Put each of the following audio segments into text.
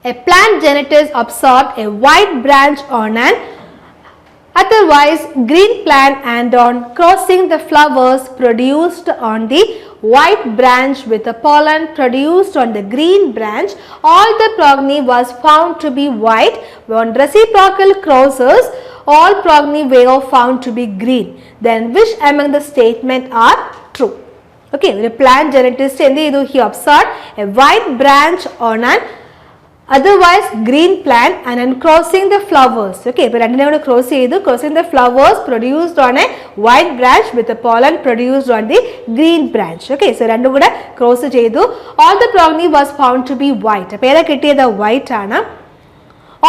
A plant genetics absorbed a white branch on an otherwise green plant and on crossing the flowers produced on the white branch with the pollen produced on the green branch, all the progeny was found to be white. On reciprocal crosses, all progeny were found to be green. Then which among the statement are true? Okay, the plant geneticist he observed a white branch on an otherwise green plant and then crossing the flowers. Okay, but crossing the flowers produced on a white branch with the pollen produced on the green branch. Okay, so rendu kuda cross cheyidu. All the progeny was found to be white. Appo eda kittiyada white aanu.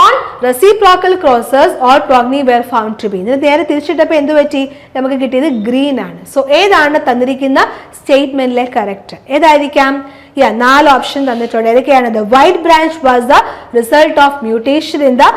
On reciprocal crosses, all progeny were found to be. നേരെ തിരിച്ചിട്ടപ്പോൾ എന്ത് പറ്റി? നമുക്ക് കിട്ടിയത് green ആണ്. So ഏതാണ് തന്നിരിക്കുന്ന സ്റ്റേറ്റ്മെന്റിലെ correct? ഏതായിരിക്കാം? നാല് option തന്നിട്ടുണ്ട്. ഏതൊക്കെയാണ്? The white branch was the result of mutation in the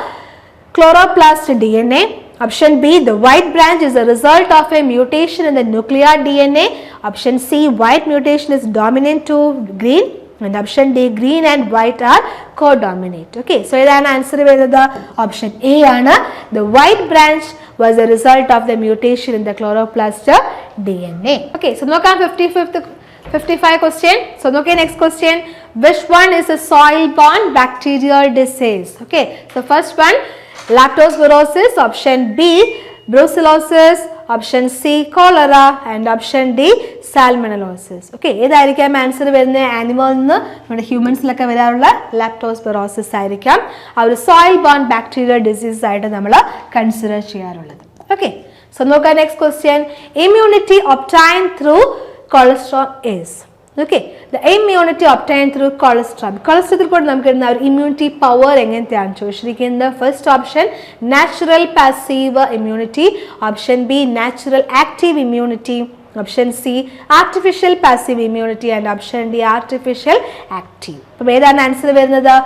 chloroplast DNA. Option B, the white branch is a result of a mutation in the nuclear DNA. Option C, white mutation is dominant to green. And option D, green and white are co-dominate. Okay, so the answer is the option A. The white branch was a result of the mutation in the chloroplast DNA. Okay, so look at 55 question. So look at next question. Which one is a soil-borne bacterial disease? Okay, so first one, lactospirosis. Option B, brucellosis. Option C, cholera, and option D, salmonellosis. Okay, ഏതായിരിക്കാം answer വരുന്നത്? ആനിമലിൽ നിന്ന് നമ്മുടെ ഹ്യൂമൻസിലൊക്കെ വരാറുള്ള ലാക്ടോസ്പിറോസിസ് ആയിരിക്കാം ആ ഒരു soil bone bacterial disease ആയിട്ട് നമ്മൾ കൺസിഡർ ചെയ്യാറുള്ളത്. ഓക്കെ, സോ നോക്കാം next question. Immunity obtained through cholesterol is. Okay, the immunity obtained through cholesterol. Cholesterol കൂടെ നമുക്ക് കിട്ടുന്ന ഒരു ഇമ്മ്യൂണിറ്റി പവർ എങ്ങനത്തെയാണ് ചോദിച്ചിരിക്കുന്നത്? First option natural passive immunity. Option B natural active immunity. Option C artificial passive immunity and option D artificial active. അപ്പം ഏതാണ് answer വരുന്നത്?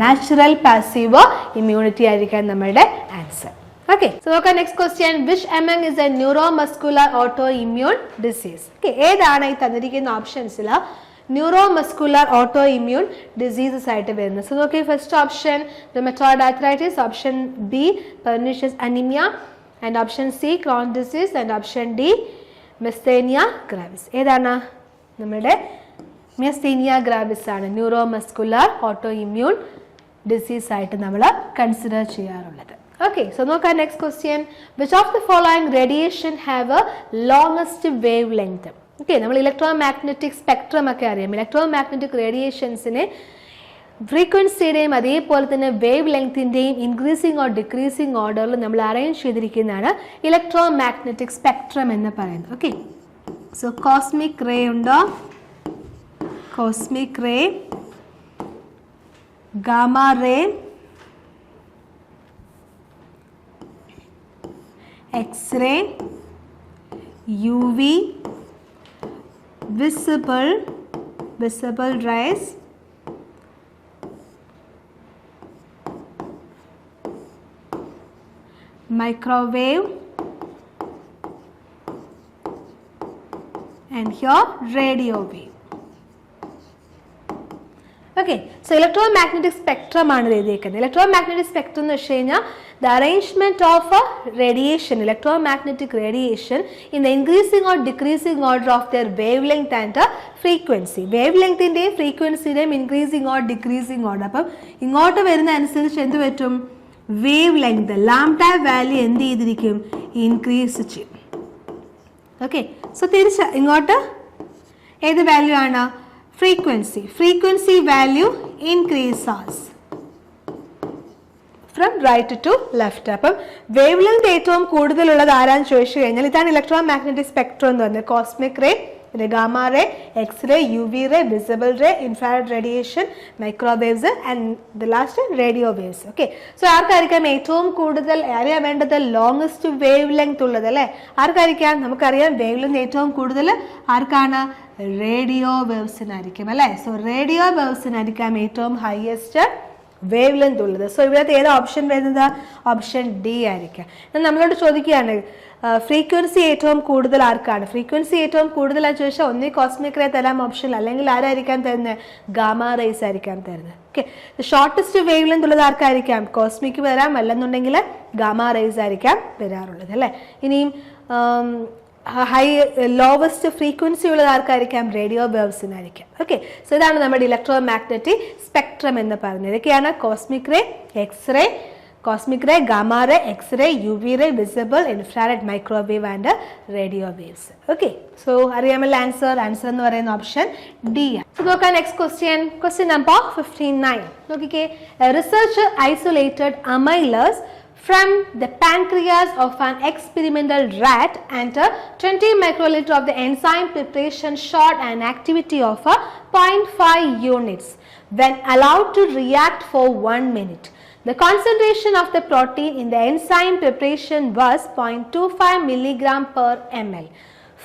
Natural passive immunity ആയിരിക്കാം നമ്മളുടെ answer. Okay, so look at next question. Which among is a neuromuscular autoimmune disease? Okay, ഏതാണ് ഈ തന്നിരിക്കുന്ന ഓപ്ഷൻസിൽ neuromuscular autoimmune diseases ആയിട്ട് വരുന്നത്? സോ നോക്കി, first option rheumatoid arthritis, option B pernicious anemia, and option C Crohn disease, and option D myasthenia gravis. ഏതാണ്? നമ്മുടെ myasthenia gravis ആണ് neuromuscular autoimmune disease ആയിട്ട് നമ്മൾ കൺസിഡർ ചെയ്യാറുള്ളത്. Okay, so look at next question. Which of the following radiation have a longest wavelength? Okay, നമ്മൾ electromagnetic spectrum ഒക്കെ അറിയാം. Electromagnetic റേഡിയേഷൻസിനെ ഫ്രീക്വൻസിയുടെയും അതേപോലെ തന്നെ വേവ് ലെങ്തിൻ്റെയും ഇൻക്രീസിങ് ഓർ ഡിക്രീസിങ് ഓർഡറിൽ നമ്മൾ അറേഞ്ച് ചെയ്തിരിക്കുന്നതാണ് ഇലക്ട്രോമാഗ്നറ്റിക് സ്പെക്ട്രം എന്ന് പറയുന്നത്. ഓക്കെ, സോ കോസ്മിക് റേ ഉണ്ടോ? Cosmic ray, gamma ray, X-ray, UV, visible rays, microwave, and here radio wave. Okay, so electromagnetic spectrum ആണ് എഴുതിയിരിക്കുന്നത്. Electromagnetic spectrum എന്ന് വെച്ച് കഴിഞ്ഞാൽ the arrangement of a radiation, electromagnetic radiation in the increasing or decreasing order of their wavelength and frequency. wavelength ൻ്റെയും ഫ്രീക്വൻസിയുടെയും increasing or decreasing order. അപ്പം ഇങ്ങോട്ട് വരുന്ന അനുസരിച്ച് എന്ത് പറ്റും? വേവ് ലെങ്ത് ലാംഡ വാല്യൂ എന്ത് ചെയ്തിരിക്കും? ഇൻക്രീസ് ചെയ്യും. ഓക്കെ, സോ തിരിച്ച് ഇങ്ങോട്ട് ഏത് വാല്യൂ ആണ്? frequency value increases from right to left. അപ്പം വേവ് ലെങ്ത് ഏറ്റവും കൂടുതലുള്ളത് ആരാന്ന് ചോദിച്ചു കഴിഞ്ഞാൽ ഇതാണ് ഇലക്ട്രോമാഗ്നറ്റിക് സ്പെക്ട്രം എന്ന് പറയുന്നത്. Cosmic ray, gamma ray, X ray, U V ray, visible ray, infrared radiation, microwaves and the last radio waves. Okay, so ആർക്കായിരിക്കാം ഏറ്റവും കൂടുതൽ അറിയാൻ വേണ്ടത്? ലോങ്സ്റ്റ് വേവ് ലെങ്ത് ഉള്ളത് അല്ലേ? ആർക്കായിരിക്കാം? നമുക്കറിയാം വേവ് ലെങ്ത് ഏറ്റവും കൂടുതൽ ആർക്കാണ്? റേഡിയോ വേവ്സിനായിരിക്കും അല്ലേ? സോ റേഡിയോ വേവ്സിനായിരിക്കാം ഏറ്റവും ഹയസ്റ്റ് വേവ് ലെങ്ത് ഉള്ളത്. സോ ഇവിടുത്തെ ഏത് ഓപ്ഷൻ വരുന്നത്? ഓപ്ഷൻ ഡി ആയിരിക്കാം. നമ്മളോട് ചോദിക്കുകയാണ് ഫ്രീക്വൻസി ഏറ്റവും കൂടുതൽ ആർക്കാണ്? ഫ്രീക്വൻസി ഏറ്റവും കൂടുതലാണെന്ന് ചോദിച്ചാൽ ഒന്നീ കോസ്മിക് റേ തരാം ഓപ്ഷൻ, അല്ലെങ്കിൽ ആരായിരിക്കാം തരുന്നത്? ഗാമ റേസ് ആയിരിക്കാം തരുന്നത്. ഓക്കെ, ഷോർട്ടസ്റ്റ് വേവ് ലെങ്ത് ഉള്ളത് ആർക്കായിരിക്കാം? കോസ്മിക് വരാം, അല്ലെന്നുണ്ടെങ്കിൽ ഗാമ റേസ് ആയിരിക്കാം വരാറുള്ളത് അല്ലേ. ഇനിയും ലോവസ്റ്റ് ഫ്രീക്വൻസി ഉള്ളത് ആർക്കായിരിക്കാം? റേഡിയോ വേവ്സിനായിരിക്കാം. ഓക്കെ, സോ ഇതാണ് നമ്മുടെ ഇലക്ട്രോ മാഗ്നറ്റിക് സ്പെക്ട്രം എന്ന് പറയുന്നത്. ഇതൊക്കെയാണ് cosmic ray, X ray, cosmic ray, gamma ray, X-ray, UV ray, visible, infrared, microwave and radio waves. Okay, so അറിയാമല്ലോ ആൻസർ എന്ന് പറയുന്ന ഓപ്ഷൻ ഡി ആണ്. So നോക്കാം next question number 59. നോക്കിക്കേ, researcher isolated amylase from the pancreas of an experimental rat and 20 microliter of the enzyme preparation showed an activity of 0.5 units when allowed to react for 1 minute. The concentration of the protein in the enzyme preparation was 0.25 milligram per ml.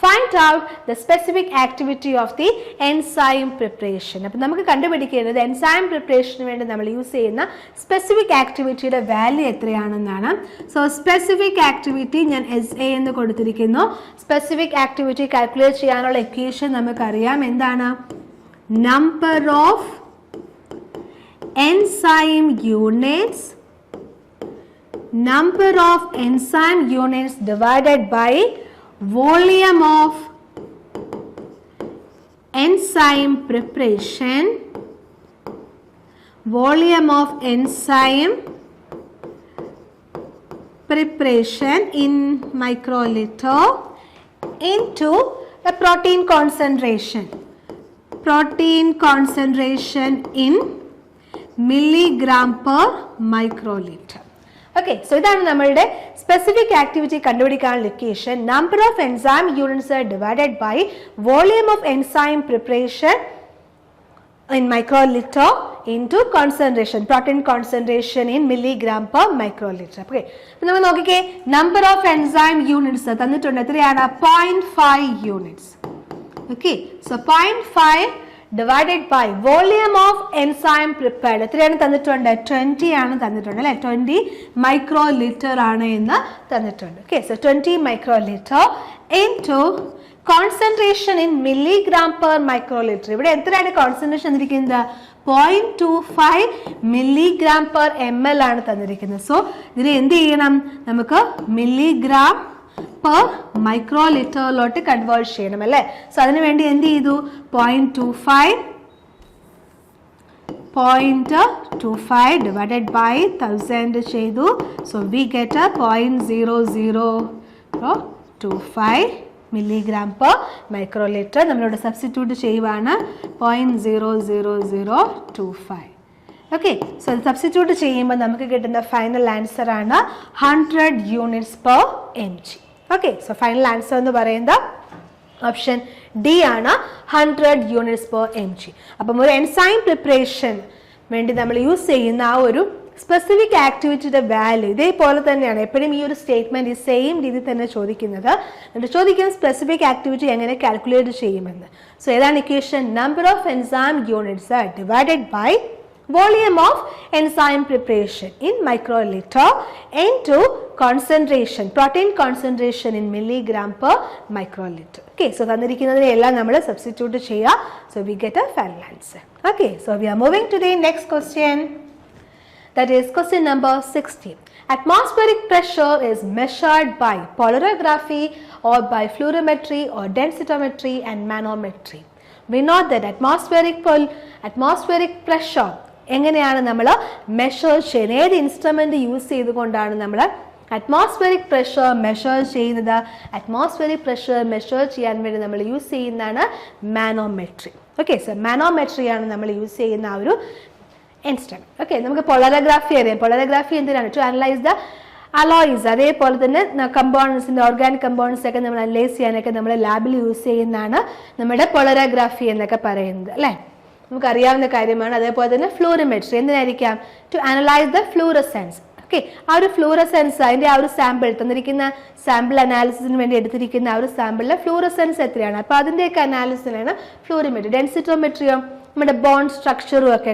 Find out the specific activity of the enzyme preparation. അപ്പോൾ നമുക്ക് കണ്ടുപിടിക്കേണ്ടത് enzyme preparation വേണ്ടി നമ്മൾ use ചെയ്യുന്ന specific ആക്ടിവിറ്റിയുടെ value എത്രയാണെന്നാണ്. So specific activity ഞാൻ SA എന്ന് കൊടുത്തിരിക്കുന്നു. സ്പെസിഫിക് ആക്ടിവിറ്റി കാൽക്കുലേറ്റ് ചെയ്യാനുള്ള ഇക്വേഷൻ നമുക്കറിയാം. എന്താണ്? Number of enzyme units divided by volume of enzyme preparation in microliter into a protein concentration in milligram per microliter. Okay, so ഇതാണ് നമ്മളുടെ specific activity കണ്ടുപിടിക്കാനുള്ള equation. Number of enzyme units divided by volume of enzyme preparation in microliter into concentration, protein concentration in milligram per microliter. Okay, അപ്പോൾ നമ്മൾ നോക്കിക്കേ, number of enzyme units തന്നിട്ടുണ്ട്. എത്രയാണ്? 0.5 units. Okay, so 0.5 divided by volume of enzyme prepared. എത്രയാണ് തന്നിട്ടുണ്ട്? 20 ആണ് തന്നിട്ടുണ്ട് അല്ലേ. 20 മൈക്രോലിറ്റർ ആണ് എന്ന് തന്നിട്ടുണ്ട്. Okay, so 20 microlitre into concentration in milligram per microliter. ഇവിടെ എത്രയാണ് കോൺസെൻട്രേഷൻ തന്നിരിക്കുന്നത്? 0.25 milligram per ml ആണ് തന്നിരിക്കുന്നത്. സോ ഇതിനെ എന്ത് ചെയ്യണം? നമുക്ക് മില്ലിഗ്രാം പെർ മൈക്രോലിറ്ററിലോട്ട് കൺവേർട്ട് ചെയ്യണം അല്ലേ. സോ അതിനു വേണ്ടി എന്ത് ചെയ്തു? 0.25 ഡിവൈഡഡ് ബൈ 1000 ചെയ്തു. So we get 0.0025 milligram per microliter. നമ്മളിവിടെ സബ്സ്റ്റിറ്റ്യൂട്ട് ചെയ്യുവാണ് 0.00025. ഓക്കെ, സോ സബ്സ്റ്റിറ്റ്യൂട്ട് ചെയ്യുമ്പോൾ നമുക്ക് കിട്ടുന്ന ഫൈനൽ ആൻസർ ആണ് 100 units per mg. Okay, so final answer എന്ന് പറയുന്നത് ഓപ്ഷൻ ഡി ആണ്, 100 യൂണിറ്റ്സ് പെർ mg. അപ്പം ഒരു എൻസൈം പ്രിപ്പറേഷൻ വേണ്ടി നമ്മൾ യൂസ് ചെയ്യുന്ന ആ ഒരു സ്പെസിഫിക് ആക്ടിവിറ്റിയുടെ വാല്യൂ ഇതേപോലെ തന്നെയാണ്. എപ്പോഴും ഈ ഒരു സ്റ്റേറ്റ്മെന്റ് ഈ സെയിം രീതിയിൽ തന്നെ ചോദിക്കുന്നത്. എന്നിട്ട് ചോദിക്കുന്ന സ്പെസിഫിക് ആക്ടിവിറ്റി എങ്ങനെ കാൽക്കുലേറ്റ് ചെയ്യുമെന്ന്. സോ ഏതാണ് equation? Number of enzyme units divided by volume of enzyme preparation in microliter into concentration, protein concentration in milligram per microliter. Okay, so തന്നിരിക്കുന്നതിനെ എല്ലാം നമ്മൾ സബ്സ്റ്റിറ്റ്യൂട്ട് ചെയ്യുക. So we get a final answer. Okay, so we are moving to the next question. That is question number 60. Atmospheric pressure is measured by polarography or by fluorimetry or densitometry and manometry. We know that atmospheric pressure എങ്ങനെയാണ് നമ്മൾ measure ചെയ്യുന്നത്? ഏത് instrument use ചെയ്തുകൊണ്ടാണ് നമ്മൾ atmospheric pressure measure ചെയ്യുന്നത്? Atmospheric pressure measure ചെയ്യാൻ വേണ്ടി നമ്മൾ യൂസ് ചെയ്യുന്നതാണ് മാനോമെട്രി. ഓക്കെ, സോ മാനോമെട്രി ആണ് നമ്മൾ യൂസ് ചെയ്യുന്ന ആ ഒരു ഇൻസ്ട്രുമെന്റ്. ഓക്കെ, നമുക്ക് പോളറോഗ്രാഫി അറിയാം. പോളറോഗ്രാഫി എന്തിനാണ്? To analyse the alloys. അതേപോലെ തന്നെ കമ്പോണൻസിന്റെ ഓർഗാനിക് കമ്പോണൻസ് ഒക്കെ നമ്മൾ അനലൈസ് ചെയ്യാനൊക്കെ നമ്മൾ ലാബിൽ യൂസ് ചെയ്യുന്നതാണ് നമ്മുടെ പോളറോഗ്രാഫി എന്നൊക്കെ പറയുന്നത് അല്ലേ. നമുക്കറിയാവുന്ന കാര്യമാണ്. അതേപോലെ തന്നെ ഫ്ലൂറിമെട്രി എന്തിനായിരിക്കാം? To analyse the fluorescence. Okay. ആ ഒരു ഫ്ലൂറസെൻസ്, അതിൻ്റെ ആ ഒരു സാമ്പിൾ തന്നിരിക്കുന്ന സാമ്പിൾ അനാലിസിസിന് വേണ്ടി എടുത്തിരിക്കുന്ന ആ ഒരു സാമ്പിളിലെ ഫ്ലൂറസെൻസ് എത്രയാണ്, അപ്പോൾ അതിൻ്റെയൊക്കെ അനാലിസിനാണ് ഫ്ലൂറിമെട്രി. ഡെൻസിറ്റോമെട്രിയോ നമ്മുടെ ബോണ്ട് സ്ട്രക്ചറും ഒക്കെ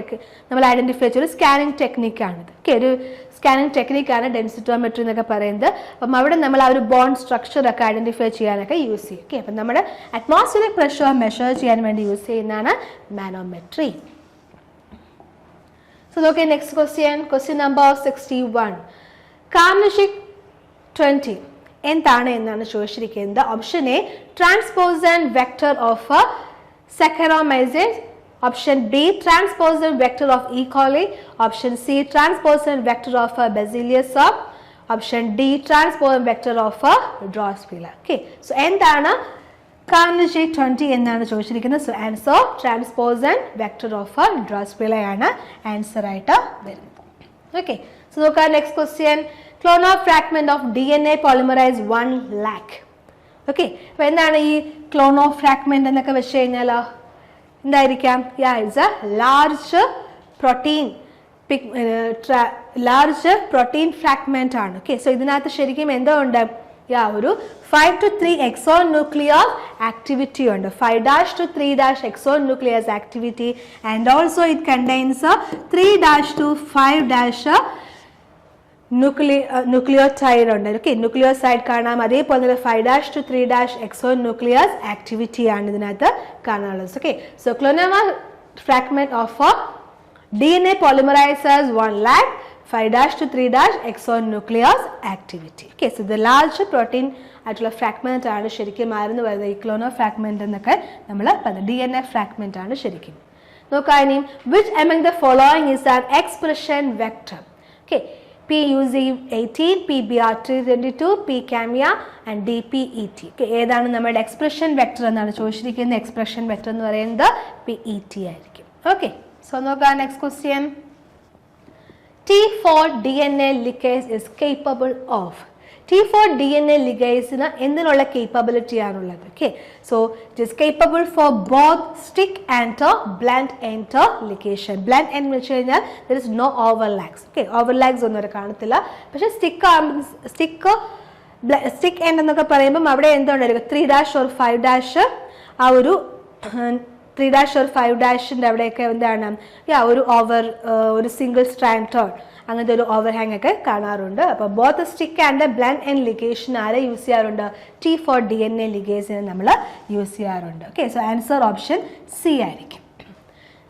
നമ്മൾ ഐഡന്റിഫൈ ചെയ്ത ഒരു സ്കാനിങ് ടെക്നിക്കാണിത്. ഓക്കെ, ഒരു സ്കാനിങ് ടെക്നിക്കാണ് ഡെൻസിറ്റോമെട്രി എന്നൊക്കെ പറയുന്നത്. അപ്പം അവിടെ നമ്മൾ ആ ഒരു ബോണ്ട് സ്ട്രക്ചർ ഒക്കെ ഐഡന്റിഫൈ ചെയ്യാനൊക്കെ യൂസ് ചെയ്യും. ഓക്കെ, അപ്പം നമ്മുടെ അറ്റ്മോസ്ഫിയറിക് പ്രഷർ മെഷർ ചെയ്യാൻ വേണ്ടി യൂസ് ചെയ്യുന്നതാണ് manometry. So okay, next question number 61. Carnosic 20 എന്താണ് എന്നാണ് ചോദിച്ചിരിക്കുന്നത്. Option A transposon vector of Saccharomyces, option B transposon vector of E. coli, option C transposon vector of Bacillus, option D transposon vector of Drosophila. Okay, so എന്താണ് Carnosic 20 എന്നാണ് ചോദിച്ചിരിക്കുന്നത്. So answer transposon vector of Drosophila ആണ് answer ആയിട്ട് വരുന്നത്. Okay, so നോക്കാം next question. Klenow fragment of DNA polymerase 1 lakh. Okay, അപ്പോൾ എന്താണ് ഈ ക്ലോണോ ഫ്രാഗ്മെന്റ് എന്നൊക്കെ വെച്ച് കഴിഞ്ഞാൽ എന്തായിരിക്കാം? It's a large protein fragment ആണ്. ഓക്കെ, സോ ഇതിനകത്ത് ശരിക്കും എന്തോ ഉണ്ട്? ഒരു 5 to 3 exonuclease activity ഉണ്ട്. 5' to 3' exonuclease activity, and also it contains 3' to 5' nucleotide ഉണ്ട്. ഓക്കെ, ന്യൂക്ലിയോസൈഡ് കാണാം. അതേപോലെ തന്നെ 5' to 3' exonuclease activity ആണ് ഇതിനകത്ത് കാണാനുള്ളത്. Okay, so Klenow fragment of DNA polymerase 1 lakh 5' to 3' exonuclease activity. Okay, so the large protein ആയിട്ടുള്ള fragment ആണ് ശരിക്കും ആയിരുന്നു വരുന്നത് ഈ ക്ലോണോ ഫ്രാഗ്മെന്റ് എന്നൊക്കെ നമ്മൾ പറഞ്ഞത്. DNA ഫ്രാഗ്മെന്റ് ആണ് ശരിക്കും. നോക്കാം ഇനിയും. Which among the following is an expression vector? Okay, PUZ18, PBR322, PCAMIA and DPET. Okay, ഏതാണ് നമ്മുടെ എക്സ്പ്രഷൻ വെക്ടർ എന്നാണ് ചോദിച്ചിരിക്കുന്നത്. എക്സ്പ്രഷൻ വെക്ടർ എന്ന് പറയുന്നത് PET ആയിരിക്കും. ഓക്കെ, സോ നോക്കാം next question. T4 DNA ligase is capable of. T4 DNA ligase എന്തിനുള്ള capability ആണുള്ളത്? Okay, so it is capable for both stick and blunt end ligation. Blunt end വെച്ച് കഴിഞ്ഞാൽ there is no overlaps. Okay, overlaps ഒന്നും അവിടെ കാണത്തില്ല. പക്ഷേ stick end എന്നൊക്കെ പറയുമ്പം അവിടെ എന്തുണ്ടായിരിക്കും? 3' or 5' ആ ഒരു 3' or 5' അവിടെയൊക്കെ എന്താണ് ഒരു സിംഗിൾ സ്ട്രാൻഡ് അങ്ങനത്തെ ഒരു ഓവർഹാങ് ഒക്കെ കാണാറുണ്ട്. അപ്പോൾ both stick and blunt end ligation ആരെ യൂസ് ചെയ്യാറുണ്ട്? T4 DNA ലിഗേസിനെ നമ്മൾ യൂസ് ചെയ്യാറുണ്ട്. Okay, so answer option C ആയിരിക്കും.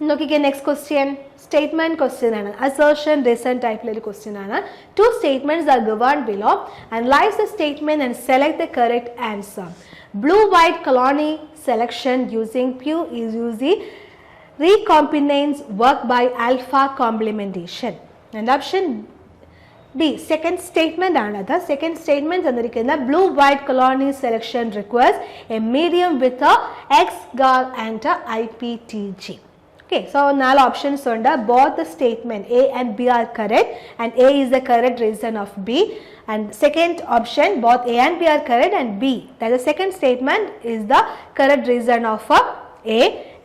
നോക്കിക്കേ നെക്സ്റ്റ് ക്വസ്റ്റ്യൻ. സ്റ്റേറ്റ്മെന്റ് ക്വസ്റ്റ്യൻ ആണ്. അസേർഷൻ റിസൺ ടൈപ്പിലൊരു ക്വസ്റ്റ്യൻ ആണ്. 2 statements are given below. Analyze the statement and select the correct answer. Blue-white colony selection using PUZ recombinase work by alpha complementation. And option B, second statement ആണത്. Second statement തന്നിരിക്കുന്ന blue-white colony selection requires a medium with a X-GAR and a IPTG. Okay, so 4 options ഉണ്ട്. Both the statement A and B are correct, and A is the correct reason of B. And second option, both A and B are correct, and B, that the second statement is the correct reason of A,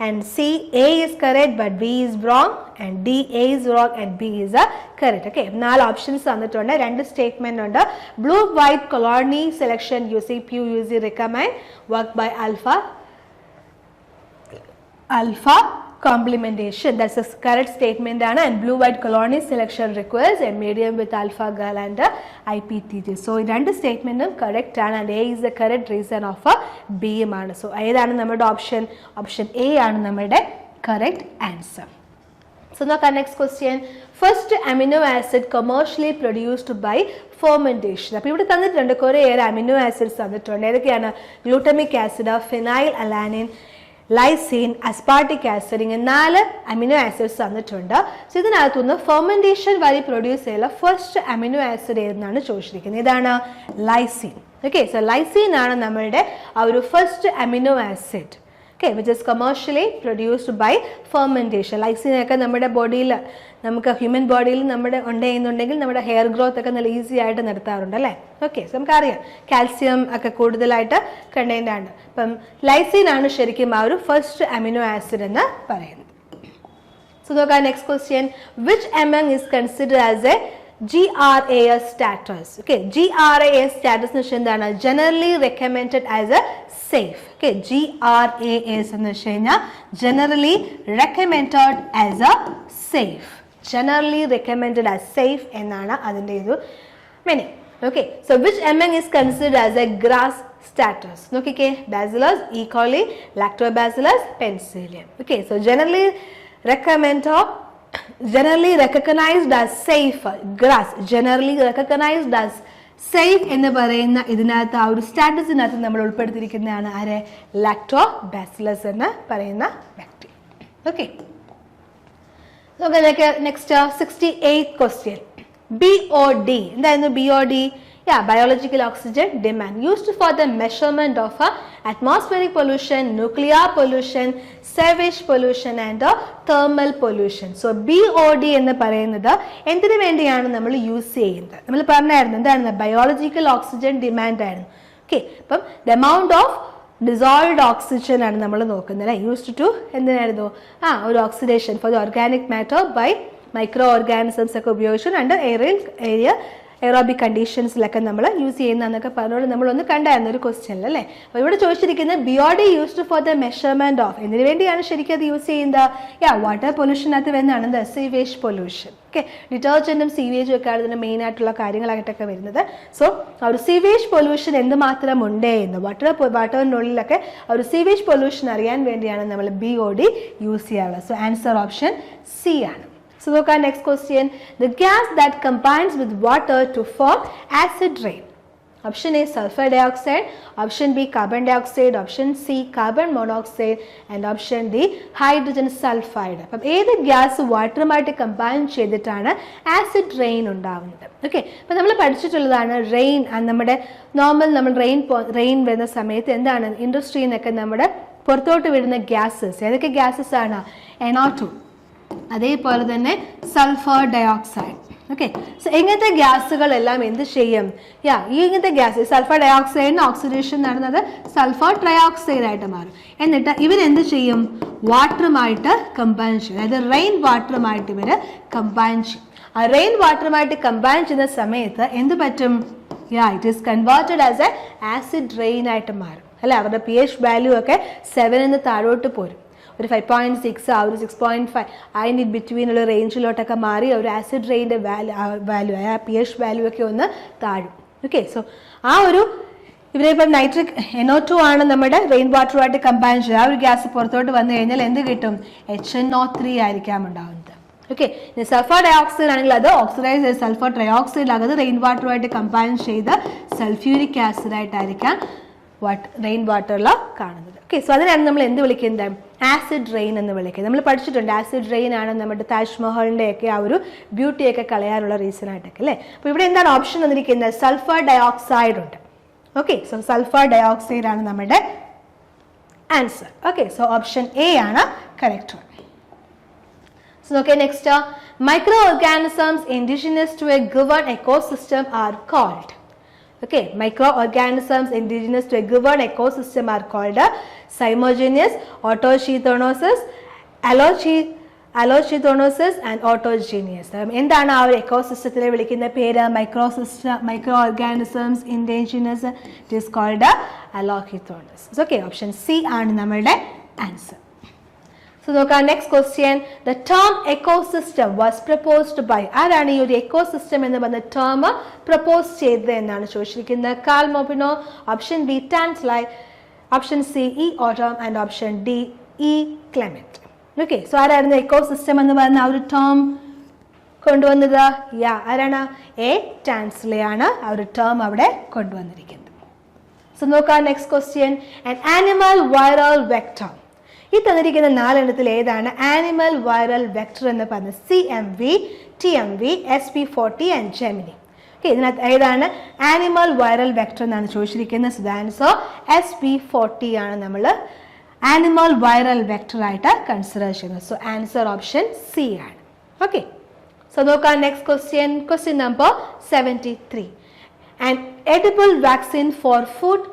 and C, A is correct but B is wrong, and D, A is wrong and B is correct. Okay, 4 options തന്നിട്ടുണ്ട്. 2 statement ഉണ്ട്. Blue white colony selection using PUZ recommend work by alpha complementation, that's a correct statement ആണ്. And blue white colony selection requires a medium with alpha gal and IPTG. So ഈ 2 സ്റ്റേറ്റ്മെന്റും correct ആണ്, and A is the correct reason of B ആണ്. So ഏതാണ് നമ്മുടെ option A ആണ് നമ്മുടെ correct answer. So നോക്കാം next question. First amino acid commercially produced by fermentation. അപ്പോൾ ഇവിടെ തന്നിട്ടുണ്ട് കുറേയേറെ അമിനോ ആസിഡ്സ് തന്നിട്ടുണ്ട്. ഏതൊക്കെയാണ്? Glutamic acid, phenyl alanine, lysine, aspartic acid, ഇങ്ങനെ 4 അമിനോ ആസിഡ്സ് തന്നിട്ടുണ്ട്. സോ ഇതിനകത്തുനിന്ന് ഫെർമെന്റേഷൻ വഴി പ്രൊഡ്യൂസ് ചെയ്യുന്ന ഫസ്റ്റ് അമിനോ ആസിഡ് ഏതെന്നാണ് ചോദിച്ചിരിക്കുന്നത്. ഇതാണ് ലൈസിൻ. ഓക്കെ, സോ ലൈസിൻ ആണ് നമ്മളുടെ ആ ഒരു first amino acid. Okay, which is commercially produced by fermentation. ലൈസിനൊക്കെ നമ്മുടെ ബോഡിയിൽ, നമുക്ക് ഹ്യൂമൻ ബോഡിയിൽ നമ്മുടെ ഉണ്ടെന്നുണ്ടെങ്കിൽ നമ്മുടെ ഹെയർ ഗ്രോത്ത് ഒക്കെ നല്ല ഈസി ആയിട്ട് നടത്താറുണ്ട് അല്ലേ? ഓക്കെ, സോ നമുക്കറിയാം കാൽസ്യം ഒക്കെ കൂടുതലായിട്ട് കണ്ടെയ്ൻഡ് ആണ്. അപ്പം ലൈസിൻ ആണ് ശരിക്കും ആ ഒരു ഫസ്റ്റ് അമിനോ ആസിഡ് എന്ന് പറയുന്നത്. സോ നോക്കാം next question. Which among is considered as a GRAS status. Okay, GRAS status എന്ന് വെച്ചാൽ എന്താണ്? Generally recommended as a safe. Okay, GRAS എന്ന് വെച്ച് കഴിഞ്ഞാൽ generally recommended as a safe. Generally recommended as safe എന്നാണ് അതിൻ്റെ ഒരു meaning. Okay, so which among is considered as a GRAS status? നോക്കിക്കേ, Bacillus, E. coli, Lactobacillus, Penicillium. Okay, so generally recognized as safe, GRAS, generally recognized as safe എന്ന് പറയുന്ന ഇതിനകത്ത് ആ ഒരു സ്റ്റാറ്റസിനകത്ത് നമ്മൾ ഉൾപ്പെടുത്തിയിരിക്കുന്നതാണ് ആരെ? ലാക്ടോബാസിലസ് എന്ന് പറയുന്ന bacteria. Okay, next 68th question. BOD. എന്തായിരുന്നു BOD? Yeah, biological oxygen demand, used for the measurement of atmospheric pollution, nuclear pollution, sewage pollution and thermal pollution. So BOD എന്ന് പറയുന്നത് എന്തിനു വേണ്ടിയാണ് നമ്മൾ യൂസ് ചെയ്യുന്നത്? നമ്മൾ പറഞ്ഞായിരുന്നു എന്താണ്? ബയോളജിക്കൽ ഓക്സിജൻ ഡിമാൻഡ് ആയിരുന്നു. ഓക്കെ, അപ്പം the amount of dissolved oxygen ആണ് നമ്മൾ നോക്കുന്നത്. യൂസ്ഡ് ടു എന്തിനായിരുന്നു? ഒരു oxidation for the organic matter by microorganisms ഒക്കെ ഉപയോഗിച്ചു അണ്ടർ എയറോബിക് കണ്ടീഷൻസിലൊക്കെ നമ്മൾ യൂസ് ചെയ്യുന്നതെന്നൊക്കെ പറഞ്ഞുകൊണ്ട് നമ്മളൊന്ന് കണ്ടായിരുന്നു ഒരു ക്വസ്റ്റ്യനിൽ അല്ലേ. അപ്പോൾ ഇവിടെ ചോദിച്ചിരിക്കുന്നത് BOD used for the measurement of, എന്തിനു വേണ്ടിയാണ് ശരിക്കും അത് യൂസ് ചെയ്യുന്നത്? വാട്ടർ പൊല്യൂഷനകത്ത് വരുന്നതാണ് ദ സീവേജ് പൊല്യൂഷൻ. ഓക്കെ, ഡിറ്റർജൻറ്റും സീവേജും ഒക്കെ ആണ് ഇതിൻ്റെ മെയിൻ ആയിട്ടുള്ള കാര്യങ്ങളായിട്ടൊക്കെ വരുന്നത്. സോ ആ ഒരു സീവേജ് പൊല്യൂഷൻ എന്തുമാത്രം ഉണ്ട് എന്ന് വാട്ടറിനുള്ളിലൊക്കെ ആ ഒരു സീവേജ് പൊല്യൂഷൻ അറിയാൻ വേണ്ടിയാണ് നമ്മൾ BOD യൂസ് ചെയ്യാറുള്ളത്. സോ ആൻസർ ഓപ്ഷൻ C ആണ്. So look at next question. The gas that combines with water to form acid rain. Option A sulfur dioxide, option B carbon dioxide, option C carbon monoxide and option D hydrogen sulfide. അപ്പം ഏത് gas വാട്ടറുമായിട്ട് combine ചെയ്തിട്ടാണ് acid rain ഉണ്ടാവുന്നത്? Okay, അപ്പം നമ്മൾ പഠിച്ചിട്ടുള്ളതാണ് rain. നമ്മുടെ നമ്മൾ rain വരുന്ന സമയത്ത് എന്താണ് ഇൻഡസ്ട്രിയിൽ നിന്നൊക്കെ നമ്മുടെ പുറത്തോട്ട് വിടുന്ന ഗ്യാസസ് ഏതൊക്കെ ഗ്യാസസ് ആണ്? NO2, അതേപോലെ തന്നെ സൾഫർ ഡയോക്സൈഡ്. ഓക്കെ, സോ ഇങ്ങനത്തെ ഗ്യാസുകളെല്ലാം എന്ത് ചെയ്യും? ഇങ്ങനത്തെ ഗ്യാസ് സൾഫർ ഡയോക്സൈഡിന് ഓക്സിഡേഷൻ നടന്നത് സൾഫർ ട്രയോക്സൈഡ് ആയിട്ട് മാറും. എന്നിട്ട് ഇവരെന്ത് ചെയ്യും? വാട്ടറുമായിട്ട് കമ്പൈൻ ചെയ്യും. അതായത് റെയിൻ വാട്ടറുമായിട്ട് ഇവർ കമ്പൈൻ ചെയ്യും. ആ റെയിൻ വാട്ടറുമായിട്ട് കമ്പൈൻ ചെയ്യുന്ന സമയത്ത് എന്ത് പറ്റും? It is converted as A acid rain ആയിട്ട് മാറും അല്ലെ. അവരുടെ pH വാല്യൂ ഒക്കെ 7 താഴോട്ട് പോരും. ഒരു 5.6 ആ ഒരു 6.5 അതിന് ബിറ്റ്വീൻ ഉള്ള റേഞ്ചിലോട്ടൊക്കെ മാറി ഒരു ആസിഡ് റെയിൻ്റെ വാല്യൂ ആ pH വാല്യൂ ഒക്കെ ഒന്ന് താഴും. ഓക്കെ, സോ ആ ഒരു ഇവരിപ്പം നൈട്രിക് NO2 ആണ് നമ്മുടെ റെയിൻ വാട്ടറുമായിട്ട് കമ്പൈൻ ചെയ്യുക. ആ ഒരു ഗ്യാസ് പുറത്തോട്ട് വന്നു കഴിഞ്ഞാൽ എന്ത് കിട്ടും? HNO3 ആയിരിക്കാം ഉണ്ടാവുന്നത്. ഓക്കെ, സൾഫർ ഡയോക്സൈഡ് ആണെങ്കിൽ അത് ഓക്സിഡൈസ് ചെയ്ത് സൾഫർ ട്രയോക്സൈഡ് ആകുന്നത് റെയിൻ വാട്ടറുമായിട്ട് കമ്പൈൻ ചെയ്ത് സൾഫ്യൂരിക് ആസിഡായിട്ടായിരിക്കാം റെയിൻ വാട്ടറിൽ കാണുന്നത്. ഓക്കെ, സോ അതിനാണ് നമ്മൾ എന്ത് വിളിക്കുന്നത്? ആസിഡ് റെയിൻ എന്ന് വിളിക്കുന്നത്. നമ്മൾ പഠിച്ചിട്ടുണ്ട് ആസിഡ് റെയിൻ ആണ് നമ്മുടെ താജ്മഹലിൻ്റെ ഒക്കെ ആ ഒരു ബ്യൂട്ടിയൊക്കെ കളയാനുള്ള റീസൺ ആയിട്ടൊക്കെ അല്ലേ. അപ്പോൾ ഇവിടെ എന്താണ് ഓപ്ഷൻ വന്നിരിക്കുന്നത്? സൾഫർ ഡയോക്സൈഡ് ഉണ്ട്. ഓക്കെ, സോ സൾഫർ ഡയോക്സൈഡ് ആണ് നമ്മുടെ answer. Okay, so option A ആണ് correct. So okay, next microorganisms indigenous to a given ecosystem are called. Okay, microorganisms indigenous to a given ecosystem are called cymogenous, autochthonous, allogenosis and autogenous. എന്താണ് ആ ഒരു എക്കോസിസ്റ്റത്തിനെ വിളിക്കുന്ന പേര്? Microorganisms indigenous. It is called allogenosis. Okay, option C ആണ് നമ്മളുടെ answer. So നോക്കാം next question. The term ecosystem was proposed by, ആരാണ് ഈ ഒരു എക്കോസിസ്റ്റം എന്ന് പറഞ്ഞ ടേം പ്രപ്പോസ് ചെയ്തത് എന്നാണ് ചോദിച്ചിരിക്കുന്നത്? Karl Mobius, option B Tansley, option C E Odum and option D E Clement. Okay, so ആരായിരുന്നു എക്കോസിസ്റ്റം എന്ന് പറയുന്ന ആ ഒരു ടേം കൊണ്ടുവന്നത്? ആരാണ്? എ ടാൻസ്ലൈ ആണ് ആ ഒരു ടേം അവിടെ കൊണ്ടുവന്നിരിക്കുന്നത്. സോ നോക്കാം next question. An animal viral vector. ഈ തന്നിരിക്കുന്ന 4 എണ്ണത്തിൽ ഏതാണ് ആനിമൽ വൈറൽ വെക്ടർ എന്ന് പറഞ്ഞത്? CMV, TMV, SP40 and Gemini. Okay, ഇതിനകത്ത് ഏതാണ് ആനിമൽ വൈറൽ വെക്ടർ എന്നാണ് ചോദിച്ചിരിക്കുന്നത്? സോ ദ ആൻസർ SP40 ആണ് നമ്മൾ ആനിമൽ വൈറൽ വെക്ടർ ആയിട്ട് കൺസിഡർ ചെയ്യുന്നത്. സോ ആൻസർ ഓപ്ഷൻ C ആണ്. ഓക്കെ, സോ നോക്കാം next question. Question number 73. An edible vaccine for foot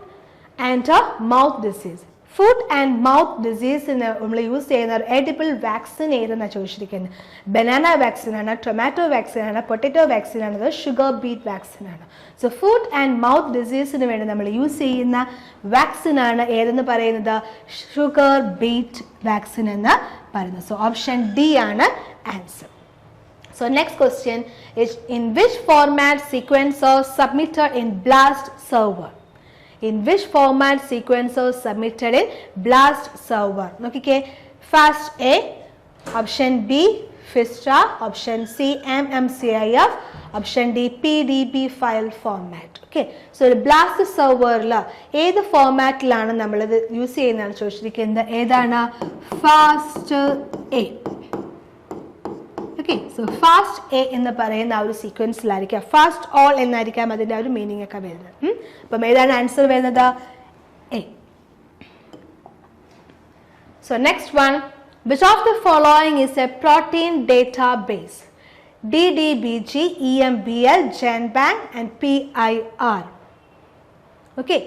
and mouth disease. Foot and mouth ഡിസീസിന് നമ്മൾ യൂസ് ചെയ്യുന്ന ഒരു എഡിബിൾ വാക്സിൻ ഏതെന്നാണ് ചോദിച്ചിരിക്കുന്നത്. ബനാന വാക്സിൻ ആണ്, ടൊമാറ്റോ വാക്സിൻ ആണ്, പൊട്ടറ്റോ വാക്സിൻ ആണ്, അത് ഷുഗർ ബീറ്റ് വാക്സിൻ ആണ്. സോ ഫുഡ് ആൻഡ് മൗത്ത് ഡിസീസിന് വേണ്ടി നമ്മൾ യൂസ് ചെയ്യുന്ന വാക്സിൻ ആണ് ഏതെന്ന് പറയുന്നത് ഷുഗർ ബീറ്റ് വാക്സിൻ എന്ന് പറയുന്നത്. സോ ഓപ്ഷൻ ഡി ആണ് answer. So next question is, in which format sequencer submitted in BLAST server? In which format sequencer submitted in BLAST server? Okay, fast A, option B FISTA, option C MMCIF, option D PDB file format. Okay, so BLAST server la ഏത് ഫോർമാറ്റിലാണ് നമ്മൾ ഇത് use ചെയ്യുന്നതാണ് ചോദിച്ചിരിക്കുന്നത്. ഏതാണ്? Fast A. Okay, so fast A എന്ന് പറയുന്ന ആ ഒരു സീക്വൻസിലായിരിക്കാം. ഫാസ്റ്റ് ഓൾ എന്നായിരിക്കാം അതിൻ്റെ ഒരു മീനിങ് ഒക്കെ വരുന്നത്. അപ്പം ഏതാണ് ആൻസർ വരുന്നത്? A. So next one, which of the following is a protein database? DDBG, EMBL, GenBank and PIR. Okay,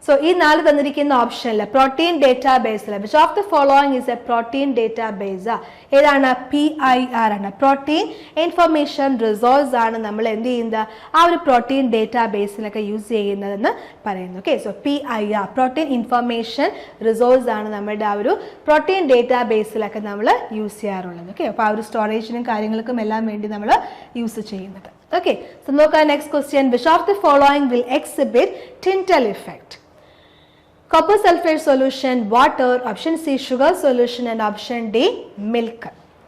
so ഈ 4 തന്നിരിക്കുന്ന ഓപ്ഷനിൽ പ്രോട്ടീൻ ഡേറ്റാബേസിൽ which of the following is a protein database? ഏതാണ്? PIR ആണ്. പ്രോട്ടീൻ ഇൻഫർമേഷൻ റിസോഴ്സ് ആണ് നമ്മൾ എന്ത് ചെയ്യുന്നത് ആ ഒരു പ്രോട്ടീൻ ഡേറ്റാബേസിലൊക്കെ യൂസ് ചെയ്യുന്നതെന്ന് പറയുന്നു. Okay, so PIR protein information resource ആണ് നമ്മുടെ ആ ഒരു പ്രോട്ടീൻ ഡേറ്റാബേസിലൊക്കെ നമ്മൾ യൂസ് ചെയ്യാറുള്ളത്. ഓക്കെ, അപ്പോൾ ആ ഒരു സ്റ്റോറേജിനും കാര്യങ്ങൾക്കും എല്ലാം വേണ്ടി നമ്മൾ യൂസ് ചെയ്യുന്നത്. ഓക്കെ, സോ നോക്കാം next question. Which of the following will exhibit Tyndall effect? Copper sulfate solution, water, option C sugar solution and option D milk.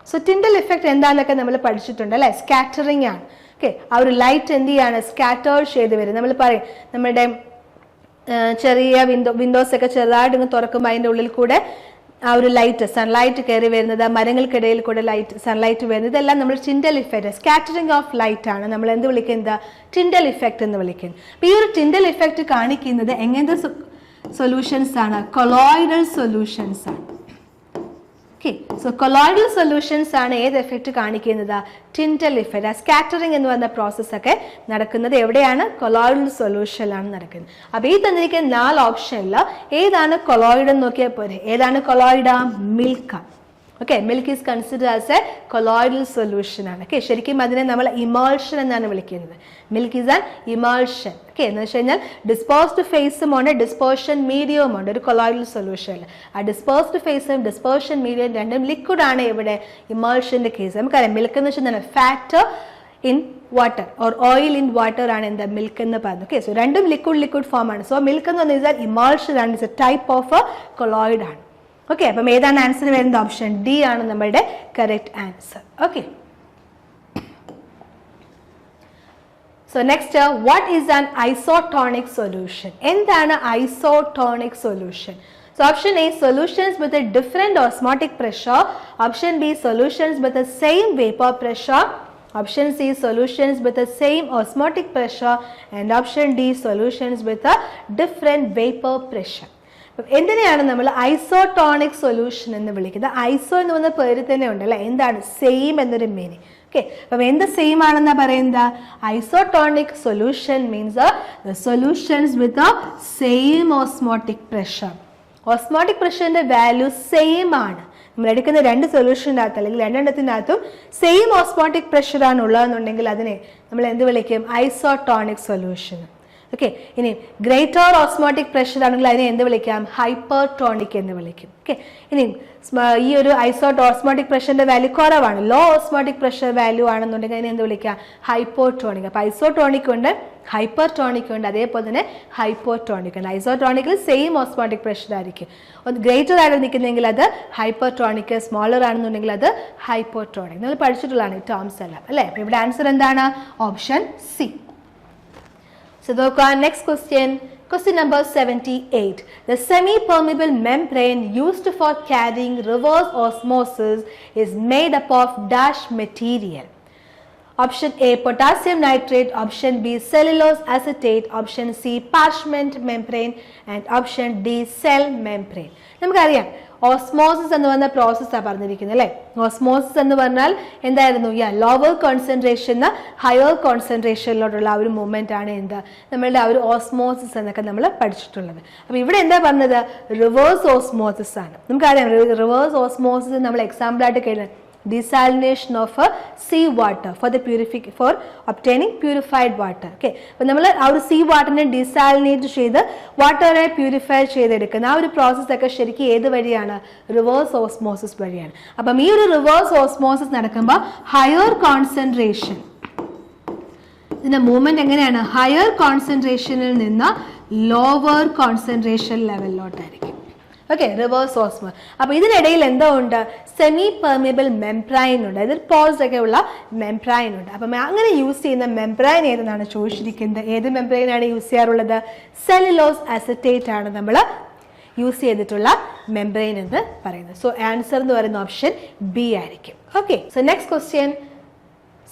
So Tyndall effect എന്താണെന്നൊക്കെ നമ്മൾ പഠിച്ചിട്ടുണ്ട് അല്ലേ? സ്കാറ്ററിംഗ് ആണ്. ഓക്കെ, ആ ഒരു ലൈറ്റ് എന്ത് ചെയ്യാണ്? സ്കാറ്റേർഡ് ചെയ്ത് വരും. നമ്മൾ പറയും നമ്മുടെ ചെറിയ വിൻഡോസ് ഒക്കെ ചെറുതായിട്ട് ഇങ്ങ് തുറക്കുമ്പോൾ അതിൻ്റെ ഉള്ളിൽ കൂടെ ആ ഒരു ലൈറ്റ് സൺലൈറ്റ് കയറി വരുന്നത്, മരങ്ങൾക്കിടയിൽ കൂടെ ലൈറ്റ് സൺലൈറ്റ് വരുന്നത്, ഇതെല്ലാം നമ്മൾ Tyndall effect, scattering of light ആണ് നമ്മൾ എന്ത് വിളിക്കുന്നത്? ടിൻഡൽ ഇഫക്റ്റ് എന്ന് വിളിക്കുന്നത്. അപ്പോൾ ഈ ഒരു ടിൻഡൽ ഇഫക്റ്റ് കാണിക്കുന്നത് എങ്ങനത്തെ സൊല്യൂഷൻസ് ആണ്? കൊളോയിഡൽ സൊല്യൂഷൻസ് ആണ്. ഓക്കെ, സോ കൊളോയിഡൽ സൊല്യൂഷൻസ് ആണ് ഏത് എഫക്റ്റ് കാണിക്കുന്നത്? Tyndall effect. സ്കാറ്ററിംഗ് എന്ന് പറയുന്ന പ്രോസസ്സൊക്കെ നടക്കുന്നത് എവിടെയാണ്? കൊളോയിഡൽ സൊല്യൂഷനിലാണ് നടക്കുന്നത്. അപ്പോൾ ഈ തന്നിരിക്കുന്ന 4 ഓപ്ഷനിൽ ഏതാണ് കൊളോയിഡ് എന്ന് നോക്കിയാൽ പോരെ. ഏതാണ് colloid? Milk. Okay, milk is consider as a colloidal solution ആണ്. ഓക്കെ, ശരിക്കും അതിനെ നമ്മൾ ഇമൾഷൻ എന്നാണ് വിളിക്കുന്നത്. Milk is an emulsion. Okay, എന്ന് വെച്ച് കഴിഞ്ഞാൽ ഡിസ്പേഴ്സ്ഡ് ഫേസും ഉണ്ട്, ഡിസ്പേർഷൻ മീഡിയവും ഉണ്ട് ഒരു കൊളോയിഡൽ സൊല്യൂഷനിൽ. ആ ഡിസ്പേഴ്സ്ഡ് ഫേസും ഡിസ്പേർഷൻ മീഡിയം രണ്ടും ലിക്വിഡ് ആണ് ഇവിടെ ഇമൾഷന്റെ കേസ്. നമുക്കറിയാം മിൽക്ക് എന്ന് വെച്ചാൽ fat in water or oil in water ആണ് എന്താ മിൽക്ക് എന്ന് പറയുന്നത്. ഓക്കെ, സോ രണ്ടും ലിക്വിഡ് ഫോം ആണ്. സോ മിൽക്ക് എന്ന് പറഞ്ഞാൽ ഇമൾഷൻ ആണ്, it's a type of colloid ആണ്. ഓക്കെ, അപ്പം ഏതാണ് ആൻസർ വരുന്നത്? ഓപ്ഷൻ ഡി ആണ് നമ്മുടെ correct answer. Okay, so next, what is an isotonic solution? എന്താണ് isotonic solution? So option A, solutions with a different osmotic pressure. Option B, solutions with the same vapor pressure. Option C, solutions with the same osmotic pressure. And option D, solutions with a different vapor pressure. എന്തിനെയാണ് നമ്മൾ isotonic solution എന്ന് വിളിക്കുന്നത്? ഐസോ എന്ന് പറഞ്ഞ പേര് തന്നെ ഉണ്ടല്ലേ, എന്താണ്? സെയിം എന്നൊരു മീനിങ്. ഓക്കെ, അപ്പം എന്ത് സെയിം ആണെന്നാ പറയുന്നത്? Isotonic solution means the solutions with the same osmotic pressure. Osmotic പ്രഷറിന്റെ വാല്യൂ സെയിം ആണ്. നമ്മൾ എടുക്കുന്ന 2 സൊല്യൂഷൻ്റെ അകത്ത് അല്ലെങ്കിൽ 2 എണ്ണത്തിനകത്തും സെയിം ഓസ്മോട്ടിക് പ്രഷർ ആണ് ഉള്ളതെന്നുണ്ടെങ്കിൽ അതിനെ നമ്മൾ എന്ത് വിളിക്കും? Isotonic solution. ഓക്കെ, ഇനി ഗ്രേറ്റർ ഓസ്മോട്ടിക് പ്രഷർ ആണെങ്കിൽ അതിനെ എന്ത് വിളിക്കാം? ഹൈപ്പർടോണിക് എന്ന് വിളിക്കും. ഓക്കെ, ഇനി ഈ ഒരു ഓസ്മോട്ടിക് പ്രഷറിന്റെ വാല്യൂ കുറവാണ്, ലോ ഓസ്മോട്ടിക് പ്രഷർ വാല്യൂ ആണെന്നുണ്ടെങ്കിൽ അതിനെ എന്ത് വിളിക്കാം? ഹൈപ്പോട്ടോണിക്. അപ്പോൾ ഐസോട്ടോണിക് ഉണ്ട്, ഹൈപ്പർടോണിക് ഉണ്ട്, അതേപോലെ തന്നെ ഹൈപ്പോട്ടോണിക് ഉണ്ട്. ഐസോട്ടോണിക്കിൽ സെയിം ഓസ്മോട്ടിക് പ്രഷർ ആയിരിക്കും. ഗ്രേറ്റർ ആയിട്ട് നിൽക്കുന്നെങ്കിൽ അത് ഹൈപ്പർടോണിക്, സ്മോളർ ആണെന്നുണ്ടെങ്കിൽ അത് ഹൈപ്പോട്ടോണിക്. നിങ്ങൾ പഠിച്ചിട്ടുള്ളതാണ് ഈ ടേംസ് എല്ലാം അല്ലേ? അപ്പോൾ ഇവിടെ ആൻസർ എന്താണ്? Option C. So next question, question number 78. The semi-permeable membrane used for carrying reverse osmosis is made up of dash material. Option A, potassium nitrate. Option B, cellulose acetate. Option C, parchment membrane. And option D, cell membrane. നമുക്കറിയാം osmosis എന്ന് പറഞ്ഞ പ്രോസസ്സാണ് പറഞ്ഞിരിക്കുന്നത് അല്ലേ. Osmosis എന്ന് പറഞ്ഞാൽ എന്തായിരുന്നു? Lower concentration higher കോൺസെൻട്രേഷനിലോട്ടുള്ള ആ ഒരു മൂവ്മെന്റ് ആണ് എന്താ നമ്മളുടെ ആ ഒരു ഓസ്മോസിസ് എന്നൊക്കെ നമ്മൾ പഠിച്ചിട്ടുള്ളത്. അപ്പോൾ ഇവിടെ എന്താ പറഞ്ഞത്? റിവേഴ്സ് ഓസ്മോസിസ് ആണ്. നമുക്കറിയാം റിവേഴ്സ് ഓസ്മോസിസ് നമ്മൾ എക്സാമ്പിൾ ആയിട്ട് കേൾക്കുന്നത് desalination of sea water for obtaining purified water. Okay, അപ്പോൾ നമ്മൾ ആ ഒരു സീ വാട്ടറിനെ ഡിസാലിനേറ്റ് ചെയ്ത് വാട്ടറെ പ്യൂരിഫൈ ചെയ്തെടുക്കുന്ന ആ ഒരു പ്രോസസ്സ് ഒക്കെ ശരിക്കും ഏത് വഴിയാണ്? റിവേഴ്സ് ഓസ്മോസിസ് വഴിയാണ്. അപ്പം ഈ ഒരു റിവേഴ്സ് ഓസ്മോസിസ് നടക്കുമ്പോൾ ഹയർ കോൺസെൻട്രേഷൻ, ഇതിന്റെ മൂവ്മെന്റ് എങ്ങനെയാണ്? ഹയർ കോൺസെൻട്രേഷനിൽ നിന്ന് ലോവർ കോൺസെൻട്രേഷൻ ലെവലിലോട്ടായിരിക്കും. Okay, reverse osmosis. അപ്പോൾ ഇതിനിടയിൽ എന്തോ ഉണ്ട്? സെമി പെർമിയബിൾ മെംബ്രൈൻ ഉണ്ട്, അതായത് പോൾസ് ഒക്കെ ഉള്ള മെംബ്രൈൻ ഉണ്ട്. അപ്പം അങ്ങനെ യൂസ് ചെയ്യുന്ന മെംബ്രൈൻ ഏതെന്നാണ് ചോദിച്ചിരിക്കുന്നത്. ഏത് മെംബ്രൈൻ ആണ് യൂസ് ചെയ്യാറുള്ളത്? സെല്ലുലോസ് അസറ്റേറ്റ് ആണ് നമ്മൾ യൂസ് ചെയ്തിട്ടുള്ള മെംബ്രൈൻ എന്ന് പറയുന്നത്. സോ ആൻസർ എന്ന് പറയുന്ന ഓപ്ഷൻ ബി ആയിരിക്കും. Okay, so next question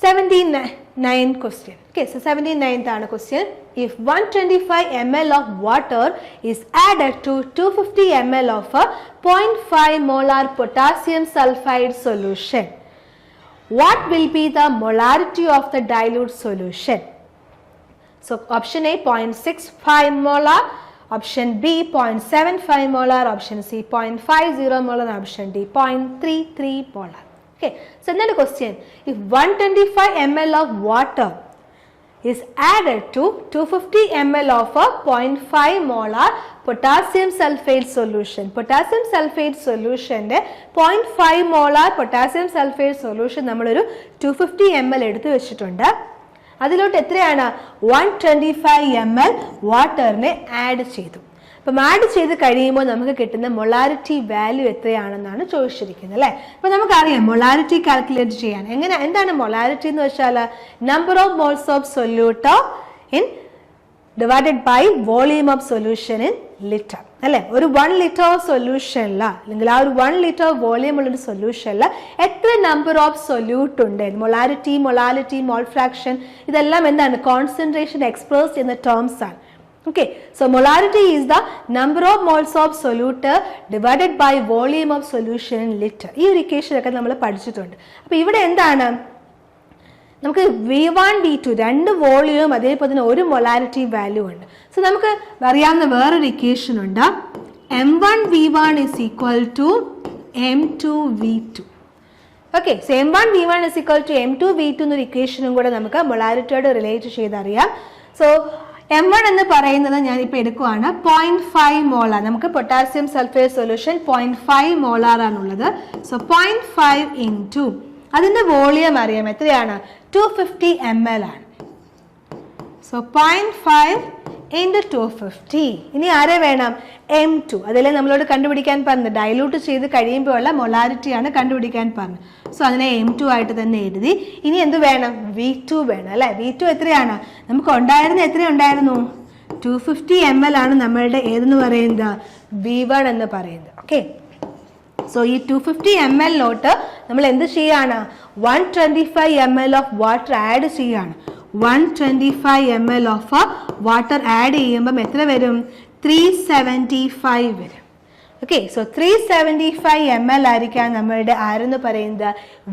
79 question. Okay, so 79th ആണ് question. If 125 ml of water is added to 250 ml of a 0.5 molar potassium sulfide solution, what will be the molarity of the dilute solution? So option A 0.65 molar, option B 0.75 molar, option C 0.50 molar, option D 0.33 molar. Okay, so another question. If 125 ml of water is added to 250 ml of a 0.5 molar potassium sulfate solution. Potassium sulfate solution 0.5 molar potassium sulfate solution നമ്മളൊരു 250 ml എടുത്തു വെച്ചിട്ടുണ്ട്. അതിലോട്ട് എത്രയാണ്? 125 ml വാട്ടറിനെ add ചെയ്തു. അപ്പം add ചെയ്ത് കഴിയുമ്പോൾ നമുക്ക് കിട്ടുന്ന മൊളാരിറ്റി വാല്യൂ എത്രയാണെന്നാണ് ചോദിച്ചിരിക്കുന്നത് അല്ലേ. അപ്പം നമുക്കറിയാം മൊളാരിറ്റി കാൽക്കുലേറ്റ് ചെയ്യാൻ എന്താണ് മൊളാരിറ്റി എന്ന് വെച്ചാൽ number of moles of solute in divided by volume of solution in litre അല്ലേ. ഒരു 1 ലിറ്റർ സൊല്യൂഷനിൽ അല്ലെങ്കിൽ ആ ഒരു 1 ലിറ്റർ വോളിയം ഉള്ളൊരു സൊല്യൂഷനിൽ എത്ര നമ്പർ ഓഫ് സൊല്യൂട്ട് ഉണ്ട്? മൊളാരിറ്റി, മൊളാലിറ്റി, മോൾ ഫ്രാക്ഷൻ ഇതെല്ലാം എന്താണ്? Concentration expressed in the terms ആണ്. Okay, so molarity is the number of moles of solute divided by volume of solution in liter. ഈ ഒരു equation ഒക്കെ നമ്മൾ പഠിച്ചിട്ടുണ്ട്. അപ്പോൾ ഇവിടെ എന്താണ്? നമുക്ക് V1 V2 രണ്ട് വോളിയം അതേപോലെ തന്നെ ഒരു മൊളാരിറ്റി വാല്യൂ ഉണ്ട്. സോ നമുക്ക് അറിയാവുന്ന വേറൊരു ഇക്വേഷൻ ഉണ്ട്. M1 V1 is equal to M2 V2. Okay, so M1 V1 is equal to M2 V2 എന്നൊരു ഇക്വേഷനും കൂടെ നമുക്ക് മൊളാരിറ്റിയോട് റിലേറ്റ് ചെയ്തറിയാം. സോ M1 എന്ന് പറയുന്നത് ഞാനിപ്പോൾ എടുക്കുവാണ് 0.5 മോളാർ. നമുക്ക് പൊട്ടാസ്യം സൾഫേറ്റ് സൊല്യൂഷൻ 0.5 മോളാർ ആണുള്ളത്. സോ 0.5 ഇൻറ്റു അതിൻ്റെ വോളിയം അറിയാം എത്രയാണ്? 250 ml ആണ്. So 0.5 into 250. ഇനി ആരെ വേണം? M2. അതിലെ നമ്മളോട് കണ്ടുപിടിക്കാൻ പറഞ്ഞു, ഡൈലൂട്ട് ചെയ്ത് കഴിയുമ്പോഴുള്ള മൊളാരിറ്റിയാണ് കണ്ടുപിടിക്കാൻ പറഞ്ഞു. സോ അതിനെ M2 ആയിട്ട് തന്നെ എഴുതി. ഇനി എന്ത് വേണം? V2 വേണം അല്ലേ. V2 എത്രയാണ്? നമുക്ക് എത്രയുണ്ടായിരുന്നു? 250 ml ആണ് നമ്മളുടെ ഏതെന്ന് പറയുന്നത്? V1 എന്ന് പറയുന്നത്. ഓക്കെ, സോ ഈ 250 ml നമ്മൾ എന്ത് ചെയ്യാണ്? 125 ml ഓഫ് വാട്ടർ ആഡ് ചെയ്യാണ്. 125 ml ഓഫ് വാട്ടർ ആഡ് ചെയ്യുമ്പം എത്ര വരും? 375 വരും. ഓക്കെ, സോ 375 ml ആയിരിക്കാം നമ്മളുടെ ആരെന്ന് പറയുന്നത്?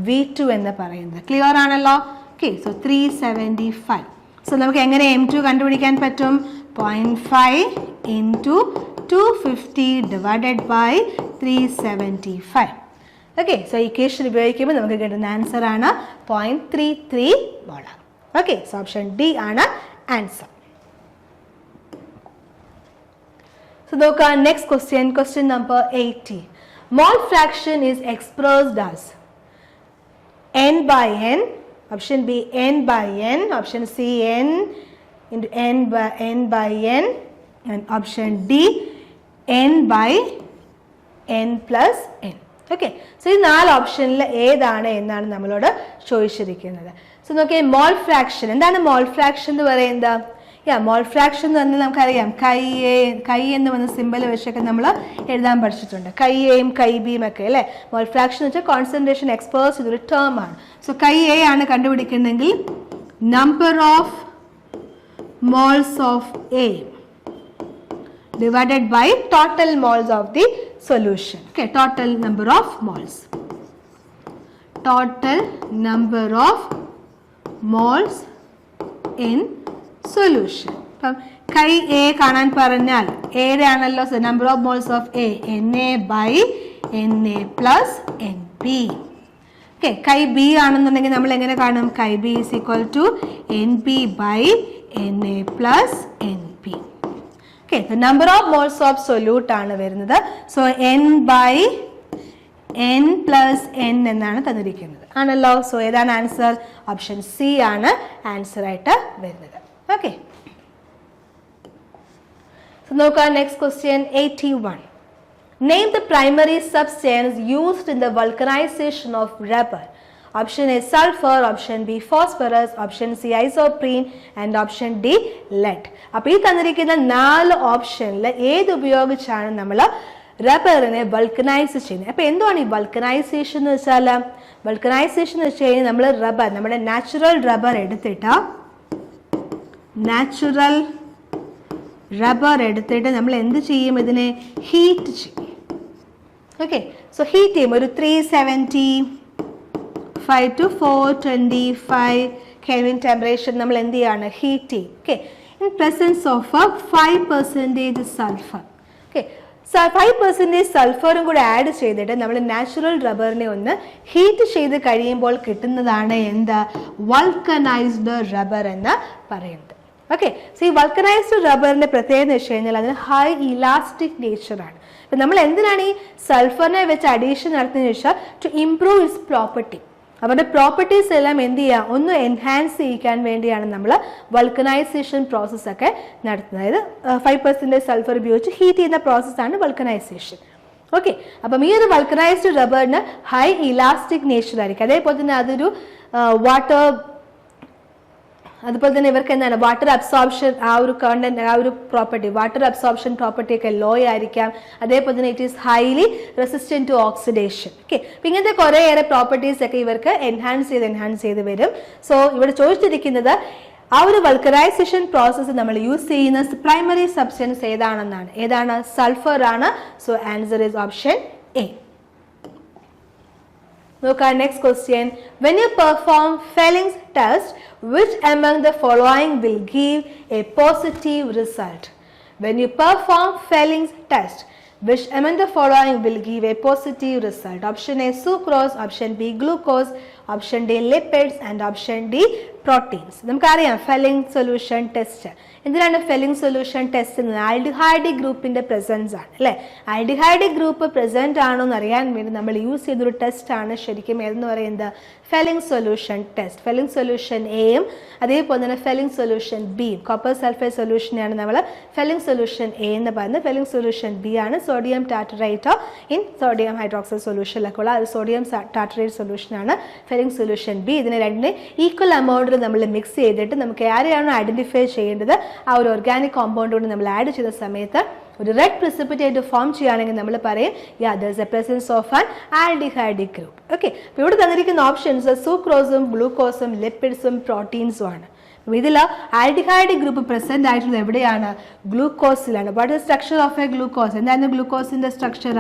V2 എന്ന് പറയുന്നത്. ക്ലിയർ ആണല്ലോ. Okay, so 375. സോ നമുക്ക് എങ്ങനെ M2 കണ്ടുപിടിക്കാൻ പറ്റും? 0.5 into 250 divided by 375. Okay, so equation ഉപയോഗിക്കുമ്പോൾ നമുക്ക് കിട്ടുന്ന ആൻസർ ആണ് 0.33 molar. Okay, so option D ആണ് answer. So look at next question, question number 80. Mole fraction is expressed as n by n, option B n by n, option C n into n by n, and option D n by n plus n. Okay, so ഈ നാല് ഓപ്ഷനിൽ ഏതാണ് എന്നാണ് നമ്മളോട് ചോദിച്ചിരിക്കുന്നത്. So നോക്കിയേ, mole fraction എന്താണ്? മോൾ fraction എന്ന് പറയുന്നത് മോൾ ഫ്രാക്ഷൻ എന്ന് പറഞ്ഞാൽ നമുക്കറിയാം കൈ എന്ന് പറഞ്ഞ സിമ്പൽ വെച്ചൊക്കെ നമ്മൾ എഴുതാൻ പഠിച്ചിട്ടുണ്ട്. കൈ എയും കൈ ബിയും ഒക്കെ അല്ലേ. മോൾ ഫ്രാക്ഷൻ എന്ന് വെച്ചാൽ കോൺസെൻട്രേഷൻ എക്സ്പേർട്സ് ഇതൊരു ടേം ആണ്. സോ കൈ എ ആണ് കണ്ടുപിടിക്കുന്നതെങ്കിൽ number of moles of A divided by total moles of the solution. Okay, total number of moles. Total number of moles in solution. അപ്പം കൈ എ കാണാൻ പറഞ്ഞാൽ എയുടെ ആണല്ലോ number of moles of A Na/Na plus Nb. Okay, chi B ആണെന്നുണ്ടെങ്കിൽ നമ്മൾ എങ്ങനെ കാണും? Chi B is equal to Nb/Na plus Nb. Okay, the number of moles of solute ആണ് വരുന്നത്. സോ N/N plus N എന്നാണ് തന്നിരിക്കുന്നത് ആണല്ലോ. സോ ഏതാണ് ആൻസർ? ഓപ്ഷൻ സി ആണ് ആൻസർ ആയിട്ട് വരുന്നത്. ഓക്കെ, സോ നോക്കാം next question 81. Name the primary substance used in the vulcanization of rubber. Option A sulfur, option B phosphorus, option C isoprene and option D lead. അപ്പോൾ ഈ തന്നിരിക്കുന്ന 4 ഓപ്ഷനിൽ ഏത് ഉപയോഗിച്ചാണ് നമ്മൾ റബ്ബറിനെ വൾക്കനൈസ് ചെയ്യുന്നത്? അപ്പോൾ എന്താണ് ഈ വൾക്കനൈസേഷൻ എന്ന് വെച്ചാൽ? വൾക്കനൈസേഷൻ എന്ന് വെച്ച് കഴിഞ്ഞാൽ നമ്മൾ റബ്ബർ, നമ്മുടെ നാച്ചുറൽ റബ്ബർ എടുത്തിട്ട് നമ്മൾ എന്ത് ചെയ്യും? ഇതിനെ ഹീറ്റ് ചെയ്യും. ഓക്കെ, സോ ഹീറ്റ് ചെയ്യും. ഒരു 375 to 425 Kelvin ടെമ്പറേച്ചർ നമ്മൾ എന്ത് ചെയ്യാണ്? ഹീറ്റ് ചെയ്യും. ഓക്കെ, ഇൻ പ്രസൻസ് ഓഫ് 5% സൾഫർ. ഓക്കെ, 5% സൾഫറും കൂടെ ആഡ് ചെയ്തിട്ട് നമ്മൾ നാച്ചുറൽ റബ്ബറിനെ ഒന്ന് ഹീറ്റ് ചെയ്ത് കഴിയുമ്പോൾ കിട്ടുന്നതാണ് എന്ത്? വൾക്കനൈസ്ഡ് റബ്ബർ എന്ന് പറയുന്നത്. ഓക്കെ, സോ ഈ വൾക്കനൈസ്ഡ് റബ്ബറിന്റെ പ്രത്യേകത എന്ന് വെച്ച് കഴിഞ്ഞാൽ അതിന് ഹൈ ഇലാസ്റ്റിക് നേച്ചറാണ്. അപ്പം നമ്മൾ എന്തിനാണ് ഈ സൾഫറിനെ വെച്ച് അഡീഷൻ നടത്തുന്നതെന്ന് വെച്ചാൽ ടു ഇംപ്രൂവ് ഇറ്റ്സ് പ്രോപ്പർട്ടി. അവരുടെ പ്രോപ്പർട്ടീസ് എല്ലാം എന്ത് ചെയ്യുക? ഒന്ന് എൻഹാൻസ് ചെയ്യിക്കാൻ വേണ്ടിയാണ് നമ്മൾ വൾക്കനൈസേഷൻ പ്രോസസ്സൊക്കെ നടത്തുന്നത്. അതായത് 5% സൾഫർ ഉപയോഗിച്ച് ഹീറ്റ് ചെയ്യുന്ന പ്രോസസ്സാണ് വൾക്കനൈസേഷൻ. ഓക്കെ, അപ്പം ഈ ഒരു വൾക്കനൈസ്ഡ് റബ്ബറിന് ഹൈ ഇലാസ്റ്റിക് നേച്ചർ ആയിരിക്കും. അതേപോലെ തന്നെ അതൊരു അതുപോലെ തന്നെ ഇവർക്ക് എന്താണ് വാട്ടർ അബ്സോർപ്ഷൻ ആ ഒരു പ്രോപ്പർട്ടി, വാട്ടർ അബ്സോർപ്ഷൻ പ്രോപ്പർട്ടി ഒക്കെ ലോ ആയിരിക്കാം. അതേപോലെ തന്നെ it is highly resistant to oxidation. Okay, അപ്പം ഇങ്ങനത്തെ കുറേയേറെ പ്രോപ്പർട്ടീസ് ഒക്കെ ഇവർക്ക് എൻഹാൻസ് ചെയ്ത് വരും. സോ ഇവിടെ ചോദിച്ചിരിക്കുന്നത് ആ ഒരു വൾക്കനൈസേഷൻ പ്രോസസ്സ് നമ്മൾ യൂസ് ചെയ്യുന്ന പ്രൈമറി സബ്സ്റ്റൻസ് ഏതാണ്? സൾഫർ ആണ്. So answer is option A. Look at next question. When you perform Felling's test, which among the following will give a positive result? When you perform Felling's test, which among the following will give a positive result? Option A sucrose, option B glucose, option D lipids and option D proteins. നമുക്കറിയാം felling solution test. എന്തിനാണ് felling solution test എന്നത്? ആൽഡിഹൈഡിക് ഗ്രൂപ്പിന്റെ presence ആണ് അല്ലേ. ആൽഡിഹൈഡിക് group present ആണോ എന്ന് അറിയാൻ വേണ്ടി നമ്മൾ യൂസ് ചെയ്തൊരു ടെസ്റ്റ് ആണ് ശരിക്കും ഏതെന്ന് പറയുന്നത് felling solution test. Felling solution എയും അതേപോലെ തന്നെ ഫെല്ലിംഗ് സൊല്യൂഷൻ ബിയും, കോപ്പർ സൾഫേറ്റ് സൊല്യൂഷനെയാണ് നമ്മൾ ഫെല്ലിംഗ് സൊല്യൂഷൻ എ എന്ന് പറയുന്നത്. ഫെല്ലിംഗ് സൊല്യൂഷൻ ബി ആണ് സോഡിയം ടാറ്ററേറ്റ് ഇൻ സോഡിയം ഹൈഡ്രോക്സൈഡ് സൊല്യൂഷനിലൊക്കെ ഉള്ള സോഡിയം ടാറ്ററേറ്റ് സൊല്യൂഷനാണ് ഫെല്ലിംഗ് സൊല്യൂഷൻ ബി. ഇതിനെ രണ്ടിനെ ഈക്വൽ എമൗണ്ടിൽ നമ്മൾ മിക്സ് ചെയ്തിട്ട് നമുക്ക് ആരെയാണോ ഐഡന്റിഫൈ ചെയ്യേണ്ടത് ആ ഒരു ഓർഗാനിക് കോമ്പൗണ്ട് കൊണ്ട് നമ്മൾ ആഡ് ചെയ്ത സമയത്ത് ഒരു റെഡ് precipitate ഫോം ചെയ്യുകയാണെങ്കിൽ നമ്മൾ പറയും there is a presence of an aldehydic group. Okay, അപ്പോൾ ഇവിടെ തന്നിരിക്കുന്ന ഓപ്ഷൻസ് സൂക്രോസും ഗ്ലൂക്കോസും ലിപ്പിഡ്സും പ്രോട്ടീൻസും ആണ്. ഇതിൽ ആൽഡിഹൈഡിക് ഗ്രൂപ്പ് പ്രസന്റ് ആയിട്ടുള്ളത് എവിടെയാണ്? ഗ്ലൂക്കോസിലാണ്. What is structure of a glucose? എന്താണ് ഗ്ലൂക്കോസിന്റെ structure?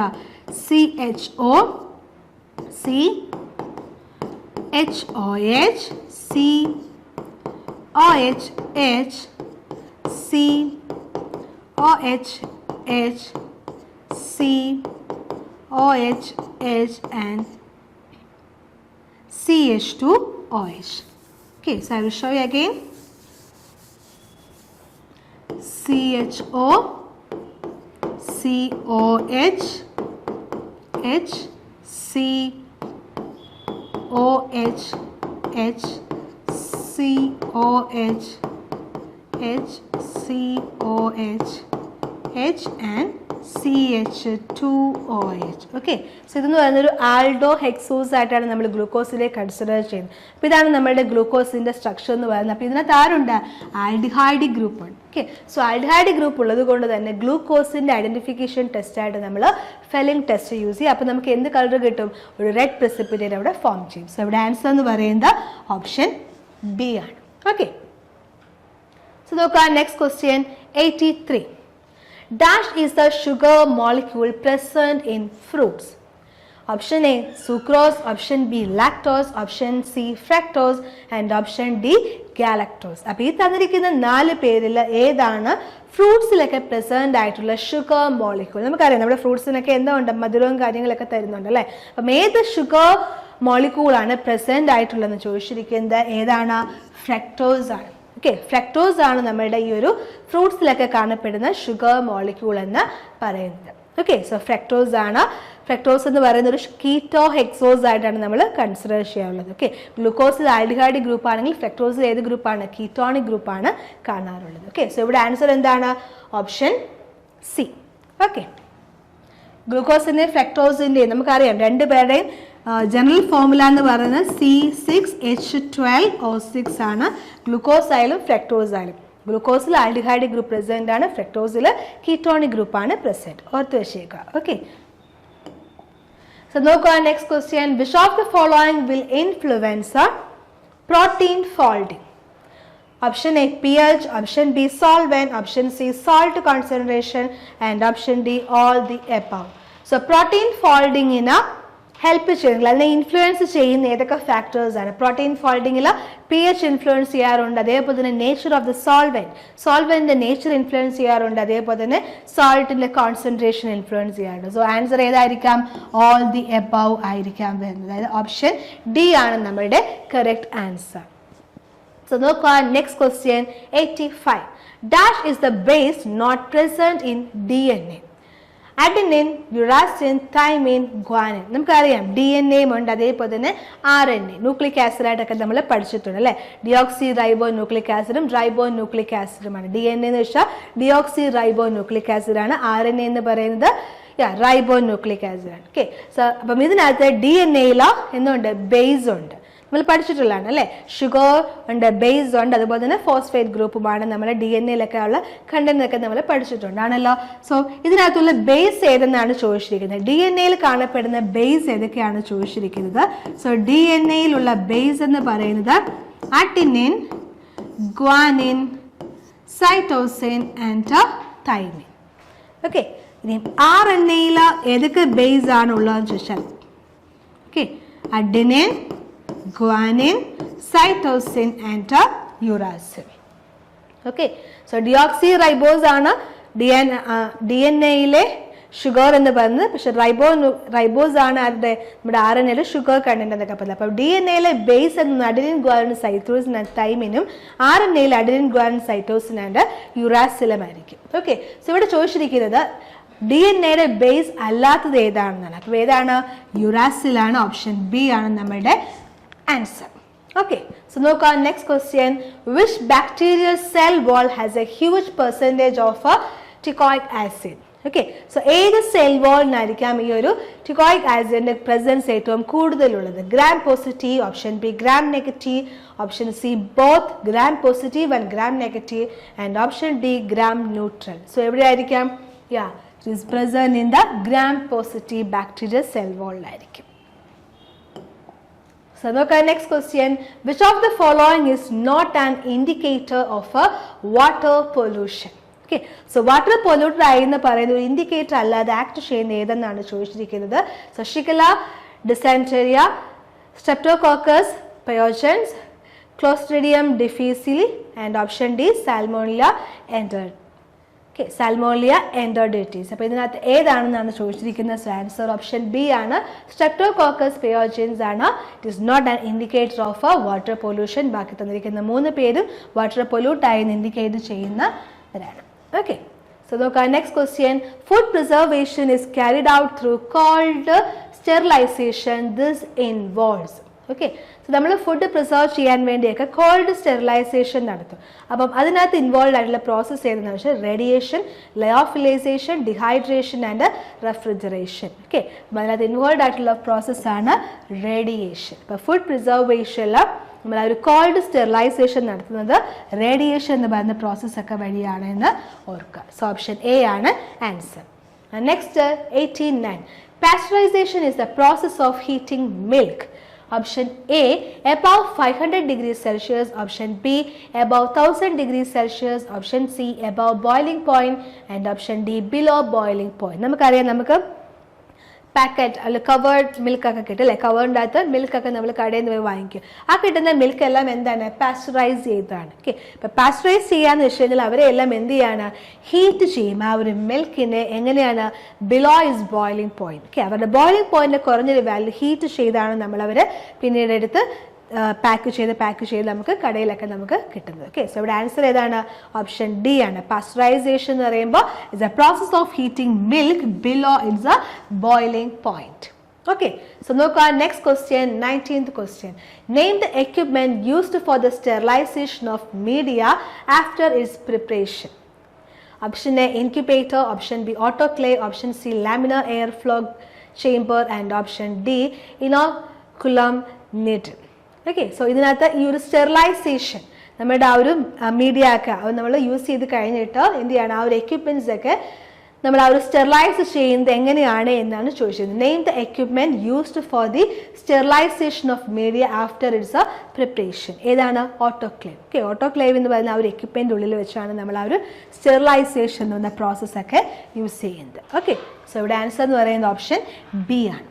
CHOCOH and CH2OH. Okay, so I will show you again. CHOCOH HCOH and CH2OH. Okay, so ഇതെന്ന് പറയുന്നൊരു ആൽഡോ ഹെക്സോസ് ആയിട്ടാണ് നമ്മൾ ഗ്ലൂക്കോസിനെ കൺസിഡർ ചെയ്യുന്നത്. അപ്പോൾ ഇതാണ് നമ്മുടെ ഗ്ലൂക്കോസിൻ്റെ സ്ട്രക്ചർ എന്ന് പറയുന്നത്. അപ്പോൾ ഇതിനകത്ത് ആരുണ്ട്? ആൽഡിഹൈഡ് ഗ്രൂപ്പ് ഉണ്ട്. ഓക്കെ, സോ ആൽഡിഹൈഡ് ഗ്രൂപ്പ് ഉള്ളത് കൊണ്ട് തന്നെ ഗ്ലൂക്കോസിൻ്റെ ഐഡൻറ്റിഫിക്കേഷൻ ടെസ്റ്റായിട്ട് നമ്മൾ ഫെലിംഗ് ടെസ്റ്റ് യൂസ് ചെയ്യും. അപ്പോൾ നമുക്ക് എന്ത് കളർ കിട്ടും? ഒരു റെഡ് പ്രസിപ്പിറ്റേറ്റ് അവിടെ ഫോം ചെയ്യും. സോ ഇവിടെ ആൻസർ എന്ന് പറയുന്നത് ഓപ്ഷൻ ബി ആണ്. ഓക്കെ, സോ നോക്കാം next question 83. Dash is the sugar molecule present in fruits. Option A sucrose, option B lactose, option C fructose and option D galactose. അപ്പോൾ ഈ തന്നിരിക്കുന്ന 4 പേരിൽ ഏതാണ് ഫ്രൂട്ട്സിലൊക്കെ പ്രസന്റ് ആയിട്ടുള്ള ഷുഗർ മോളിക്യൂൾ? നമുക്കറിയാം നമ്മുടെ ഫ്രൂട്ട്സിനൊക്കെ എന്താ ഉണ്ട്? മധുരവും കാര്യങ്ങളൊക്കെ തരുന്നുണ്ട് അല്ലേ? അപ്പം ഏത് ഷുഗർ മോളിക്യൂളാണ് പ്രസന്റ് ആയിട്ടുള്ളതെന്ന് ചോദിച്ചിരിക്കുന്നത് ഏതാണ്? ഫ്രക്ടോസ് ആണ്. ഓക്കെ, ഫ്രക്ടോസ് ആണ് നമ്മുടെ ഈ ഒരു ഫ്രൂട്ട്സിലൊക്കെ കാണപ്പെടുന്ന ഷുഗർ മോളിക്യൂൾ എന്ന് പറയുന്നത്. ഓക്കെ, സോ ഫ്രക്ടോസ് ആണ്. ഫ്രക്ടോസ് എന്ന് പറയുന്ന ഒരു കീറ്റോ ഹെക്സോസ് ആയിട്ടാണ് നമ്മൾ കൺസിഡർ ചെയ്യാറുള്ളത്. ഓക്കെ, ഗ്ലൂക്കോസിൽ ആൽഡിഹൈഡ് ഗ്രൂപ്പ് ആണെങ്കിൽ ഫ്രക്ടോസിൽ ഏത് ഗ്രൂപ്പാണ്? കീറ്റോണിക് ഗ്രൂപ്പാണ് കാണാറുള്ളത്. ഓക്കെ, സോ ഇവിടെ ആൻസർ എന്താണ്? Option C. ഓക്കെ, ഗ്ലൂക്കോസിൻ്റെ ഫ്രക്ടോസിൻ്റെ നമുക്കറിയാം രണ്ടുപേരുടെയും ജനറൽ ഫോർമുല എന്ന് പറയുന്നത് C6H12O6 ആണ്. ഗ്ലൂക്കോസ് ആയാലും ഫ്രക്ടോസ് ആയാലും. ഗ്ലൂക്കോസിൽ ആൽഡിഹൈഡ് ഗ്രൂപ്പ് പ്രസന്റ് ആണ്, ഫ്രക്ടോസിൽ കീറ്റോണിക് ഗ്രൂപ്പാണ് പ്രസന്റ്. ഓർത്ത് വെച്ചേക്കുക. ഓക്കെ, സോ നോക്കുക next question. Which of the following will influence protein folding? Option A pH, option B solvent, option C salt concentration and option D all the above. So protein folding help ചെയ്യുന്നില്ല, അതിനെ influence ചെയ്യുന്ന ഏതൊക്കെ factors ആണ്? Protein ഫോൾഡിങ്ങിൽ pH influence ചെയ്യാറുണ്ട്, അതേപോലെ തന്നെ nature of the സോൾവെന്റിന്റെ nature influence ചെയ്യാറുണ്ട്, അതേപോലെ തന്നെ സോൾട്ടിന്റെ കോൺസെൻട്രേഷൻ ഇൻഫ്ലുവൻസ് ചെയ്യാറുണ്ട്. സോ ആൻസർ ഏതായിരിക്കാം? ഓൾ ദി എബവ് ആയിരിക്കാം വരുന്നത്. അതായത് ഓപ്ഷൻ ഡി ആണ് നമ്മുടെ കറക്റ്റ് ആൻസർ. So നോക്കുക next question 85. Dash is the base not present in DNA. Adenine, uracil, thymine, guanine. നമുക്കറിയാം DNA ഉണ്ട്, അതേപോലെ തന്നെ RNA ന്യൂക്ലിക് ആസിഡായിട്ടൊക്കെ നമ്മൾ പഠിച്ചിട്ടുണ്ട് അല്ലേ? ഡിയോക്സി റൈബോ ന്യൂക്ലിക് ആസിഡും റൈബോ ന്യൂക്ലിക് ആസിഡുമാണ്. DNA എന്ന് വെച്ചാൽ ഡിയോക്സി റൈബോ ന്യൂക്ലിക് ആസിഡാണ്. RNA എന്ന് പറയുന്നത് റൈബോ ന്യൂക്ലിക് ആസിഡാണ്. ഓക്കെ, സോ അപ്പം ഇതിനകത്ത് DNA എന്നുണ്ട് ബേസ് ഉണ്ട്, നമ്മൾ പഠിച്ചിട്ടുള്ളതാണ് അല്ലേ? ഷുഗർ ഉണ്ട്, ബേസ് ഉണ്ട്, അതുപോലെ തന്നെ ഫോസ്ഫേറ്റ് ഗ്രൂപ്പുമാണ് നമ്മുടെ DNA ഉള്ള കണ്ടന്റൊക്കെ നമ്മൾ പഠിച്ചിട്ടുണ്ട് ആണല്ലോ. സോ ഇതിനകത്തുള്ള ബേസ് ഏതെന്നാണ് ചോദിച്ചിരിക്കുന്നത്. DNA കാണപ്പെടുന്ന ബേസ് ഏതൊക്കെയാണ് ചോദിച്ചിരിക്കുന്നത്. സോ DNA ബേസ് എന്ന് പറയുന്നത് adenine, guanine, cytosine and thymine. Okay, ഇനി RNA ഏതൊക്കെ ബേസ് ആണ് ഉള്ളതെന്ന് ചോദിച്ചാൽ okay, adenine, guanine, cytosine and uracil. Okay, so deoxyribose ആണ് DNA ഷുഗർ എന്ന് പറയുന്നത്. പക്ഷെ റൈബോസ് ആണ് നമ്മുടെ RNA ഷുഗർ കണ്ടന്റ് എന്നൊക്കെ പറയുന്നത്. അപ്പോൾ DNA ബേസ് എന്ന് അഡിനിൻ, ഗ്വാനിൻ, സൈറ്റോസിൻ ആൻഡ് തൈമിനും RNA adenine, guanine, cytosine and യുറാസിലും ആയിരിക്കും. ഓക്കെ, സോ ഇവിടെ ചോദിച്ചിരിക്കുന്നത് DNA ബേസ് അല്ലാത്തത് ഏതാണെന്നാണ്. അപ്പോൾ ഏതാണ്? യുറാസിലാണ്. ഓപ്ഷൻ ബി ആണ് നമ്മുടെ ആൻസർ. ഓക്കെ, സോ നോക്കാം next question. Which bacterial cell wall has a huge percentage of teichoic acid? Okay, so ഏത് സെൽ വാളിനായിരിക്കാം ഈ ഒരു ടിക്കോയിക് ആസിഡിന്റെ പ്രസൻസ് ഏറ്റവും കൂടുതലുള്ളത്? Gram positive, option B Gram negative, option C both Gram positive and Gram negative and option D Gram neutral. So എവിടെയായിരിക്കാം? it is present in the gram positive bacterial cell wall ആയിരിക്കും. So look at next question. Which of the following is not an indicator of a water pollution? Okay, so water polluter ആയെന്ന് പറയുന്ന ഒരു indicator അല്ലാതെ act ചെയ്യുന്ന ഏതെന്നാണ് ചോദിച്ചിരിക്കുന്നത്. So Shigella, Dysentery, Streptococcus pyogenes, Clostridium difficile and option D Salmonella entered. സാൽമോണിയ എൻഡോഡിറ്റീസ്. അപ്പോൾ ഇതിനകത്ത് ഏതാണെന്നാണ് ചോദിച്ചിരിക്കുന്നത്. ആൻസർ ഓപ്ഷൻ ബി ആണ്. സ്ട്രെപ്റ്റോകോക്കസ് പയോജൻസ് ആണ്. It is not an indicator of a water pollution. ബാക്കി തന്നിരിക്കുന്ന 3 പേരും വാട്ടർ പൊല്യൂട്ട് ആയി ഇൻഡിക്കേറ്റ് ചെയ്യുന്നവരാണ്. ഓക്കെ, സോ നോക്കാം next question. Food preservation is carried out through cold sterilisation. This involves okay. So നമ്മൾ food preserve ചെയ്യാൻ വേണ്ടിയൊക്കെ കോൾഡ് സ്റ്റെറിലൈസേഷൻ നടത്തും. അപ്പം അതിനകത്ത് ഇൻവോൾവ് ആയിട്ടുള്ള പ്രോസസ്സ് ഏതെന്ന് വെച്ചാൽ radiation, lyophilisation, dehydration and refrigeration. Okay. അപ്പം അതിനകത്ത് ഇൻവോൾവ് ആയിട്ടുള്ള പ്രോസസ്സാണ് റേഡിയേഷൻ. ഇപ്പം ഫുഡ് പ്രിസർവേഷനിൽ നമ്മൾ ആ ഒരു കോൾഡ് സ്റ്റെറിലൈസേഷൻ നടത്തുന്നത് റേഡിയേഷൻ എന്ന് പറയുന്ന പ്രോസസ്സൊക്കെ വഴിയാണ് എന്ന് ഓർക്കുക. സോ ഓപ്ഷൻ എ ആണ് answer. Next 18(9). Pasteurization is the process of heating milk. Option A, above 500 degrees Celsius. Option B, above 1000 degrees Celsius. Option C, above boiling point. And option D, below boiling point. നമുക്കറിയാം, നമുക്ക് packet അല്ല covered മിൽക്കൊക്കെ കിട്ടും അല്ലേ. കവേറിൻ്റെ അകത്ത് മിൽക്കൊക്കെ നമ്മൾ കടയിൽ നിന്ന് പോയി വാങ്ങിക്കും. ആ കിട്ടുന്ന മിൽക്ക് എല്ലാം എന്താണ്? പാസ്ചറൈസ് ചെയ്തതാണ്. ഓക്കെ. ഇപ്പം പാസ്ചറൈസ് ചെയ്യാന്ന് വെച്ച് കഴിഞ്ഞാൽ അവരെ എല്ലാം എന്ത് ചെയ്യാണ്? ഹീറ്റ് ചെയ്യും. ആ ഒരു മിൽക്കിനെ എങ്ങനെയാണ്? Below is boiling point. Okay. അവരുടെ ബോയിലിംഗ് പോയിന്റിന്റെ കുറഞ്ഞൊരു വാല്യൂ ഹീറ്റ് ചെയ്താണ് നമ്മൾ അവരെ പിന്നീട് എടുത്ത് പാക്ക് ചെയ്ത് നമുക്ക് കടയിലൊക്കെ നമുക്ക് കിട്ടുന്നത്. ഓക്കെ. സോ ഇവിടെ ആൻസർ ഏതാണ്? ഓപ്ഷൻ ഡി ആണ്. പാസ്ചറൈസേഷൻ എന്ന് പറയുമ്പോൾ it's A process of heating milk below it's A boiling point. Okay, so നോക്കുക next question, 19th question. Name the equipment used for the sterilization of media after its preparation. Option A, incubator. Option B, autoclave. Option C, laminar airflow chamber. And option D, inoculum needle. Okay. So ഇതിനകത്ത് ഈ ഒരു sterilisation നമ്മുടെ ആ ഒരു media ഒക്കെ അത് നമ്മൾ use ചെയ്ത് കഴിഞ്ഞിട്ട് എന്ത് ചെയ്യണം? ആ ഒരു എക്യുപ്മെന്റ്സ് ഒക്കെ നമ്മൾ ആ ഒരു സ്റ്റെറിലൈസ് ചെയ്യുന്നത് എങ്ങനെയാണ് എന്നാണ് ചോദിച്ചത്. Name the equipment used for the sterilisation of media after its a preparation. ഏതാണ്? ഓട്ടോക്ലേവ്. ഓക്കെ. ഓട്ടോക്ലേവ് എന്ന് പറയുന്ന ആ ഒരു എക്യുപ്മെന്റ് ഉള്ളിൽ വെച്ചാണ് നമ്മൾ ആ ഒരു സ്റ്റെറിലൈസേഷൻ എന്ന് പറയുന്ന പ്രോസസ്സൊക്കെ യൂസ് ചെയ്യുന്നത്. ഓക്കെ. സോ ഇവിടെ ആൻസർ എന്ന് പറയുന്നത് ഓപ്ഷൻ ബി ആണ്.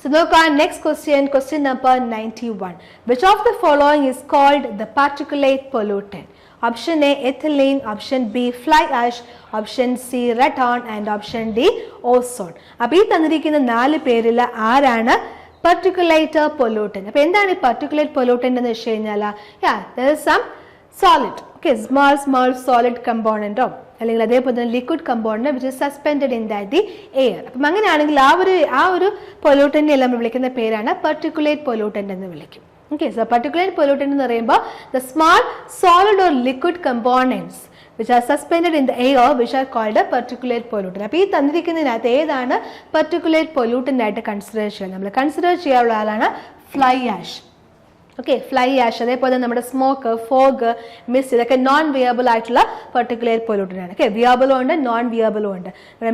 So look at next question, question number 91. Which of the following is called the particulate pollutant? Option A, ethylene. Option B, fly ash. Option C, radon. And option D, ozone. അപ്പോൾ ഈ തന്നിരിക്കുന്ന 4 പേരിൽ ആരാണ് particulate pollutant? അപ്പോൾ എന്താണ് ഈ particulate pollutant എന്ന് വെച്ച് കഴിഞ്ഞാൽ there is some solid, okay, small solid component അല്ലെങ്കിൽ അതേപോലെ തന്നെ liquid component which is suspended in that the air. അപ്പം അങ്ങനെയാണെങ്കിൽ ആ ഒരു പൊല്യൂട്ടൻ്റ് എല്ലാം വിളിക്കുന്ന പേരാണ് particulate pollutant എന്ന് വിളിക്കും. ഓക്കെ. സോ particulate pollutant എന്ന് പറയുമ്പോൾ the small solid or liquid components which are suspended in the air which are called a particulate pollutant. അപ്പോൾ ഈ തന്നിരിക്കുന്നതിനകത്ത് ഏതാണ് particulate pollutant ആയിട്ട് കൺസിഡർ ചെയ്യുക? നമ്മൾ കൺസിഡർ ചെയ്യാനുള്ള ആളാണ് fly ash. Okay. Fly ash, അതേപോലെ നമ്മുടെ സ്മോക്ക്, ഫോഗ്, മിസ്റ്റ്, ഇതൊക്കെ നോൺ വിയബിൾ ആയിട്ടുള്ള particulate pollutant ആണ്. ഓക്കെ. വിയബിളും ഉണ്ട്, നോൺ വിയബിളും ഉണ്ട്.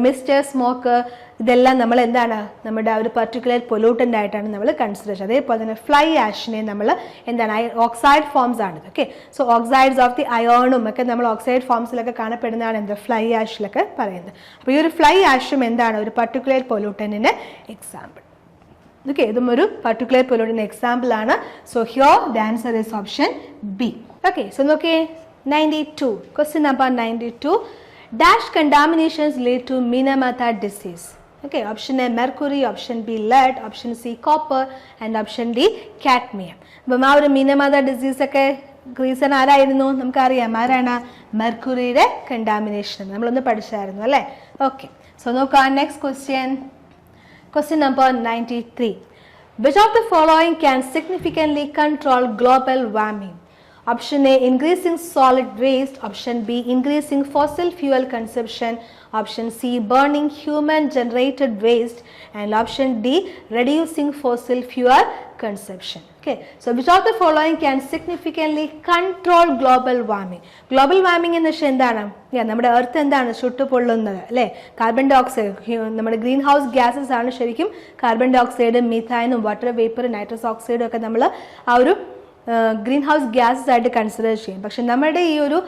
മിസ്റ്റ്, സ്മോക്ക്, ഇതെല്ലാം നമ്മൾ എന്താണ്? നമ്മുടെ ആ ഒരു particulate pollutant ആയിട്ടാണ് നമ്മൾ കൺസിഡർ ചെയ്യുന്നത്. അതേപോലെ തന്നെ ഫ്ലൈ ആഷിനെ നമ്മൾ എന്താണ്? ഓക്സൈഡ് ഫോംസ് ആണ്. Okay. So oxides of the അയോണും ഒക്കെ നമ്മൾ ഓക്സൈഡ് ഫോംസിലൊക്കെ കാണപ്പെടുന്നതാണ് എന്ത്? ഫ്ലൈ ആഷിലൊക്കെ പറയുന്നത്. അപ്പോൾ ഈ ഒരു ഫ്ലൈ ആഷും എന്താണ്? ഒരു particulate pollutant എക്സാമ്പിൾ. Okay, ഇതും ഒരു particulate pollutant എക്സാമ്പിൾ ആണ്. So here the answer is option B. Okay. So നോക്കിയേ 92, question number 92. Dash contaminations lead to Minamata disease. Okay, option A, mercury. Option B, lead. Option C, copper. And option D, cadmium. അപ്പം ആ ഒരു Minamata disease ഒക്കെ reason ആരായിരുന്നു? നമുക്കറിയാം ആരാണ്? മെർക്കുറിയുടെ contamination നമ്മളൊന്ന് പഠിച്ചായിരുന്നു അല്ലേ. ഓക്കെ. സോ നോക്കാം next question, question number 93. Which of the following can significantly control global warming? Option A, increasing solid waste. Option B, increasing fossil fuel consumption. Option C, burning human generated waste. And option D, reducing fossil fuel consumption. Okay, so which of the following can significantly control global warming? Global warming എന്ന് വെച്ചാൽ എന്താണ്? നമ്മുടെ earth എന്താണ്? ചുട്ടുപൊള്ളുന്നത് അല്ലേ. Carbon dioxide, നമ്മുടെ greenhouse gases ആണ് ശരിക്കും കാർബൺ ഡൈ ഓക്സൈഡ്, മീഥൈനും വാട്ടർ വേപ്പർ, നൈട്രസ് ഓക്സൈഡും ഒക്കെ നമ്മൾ ആ ഒരു ഗ്രീൻ ഹൗസ് ഗ്യാസസ് ആയിട്ട് കൺസിഡർ ചെയ്യും. പക്ഷെ നമ്മുടെ ഈ ഒരു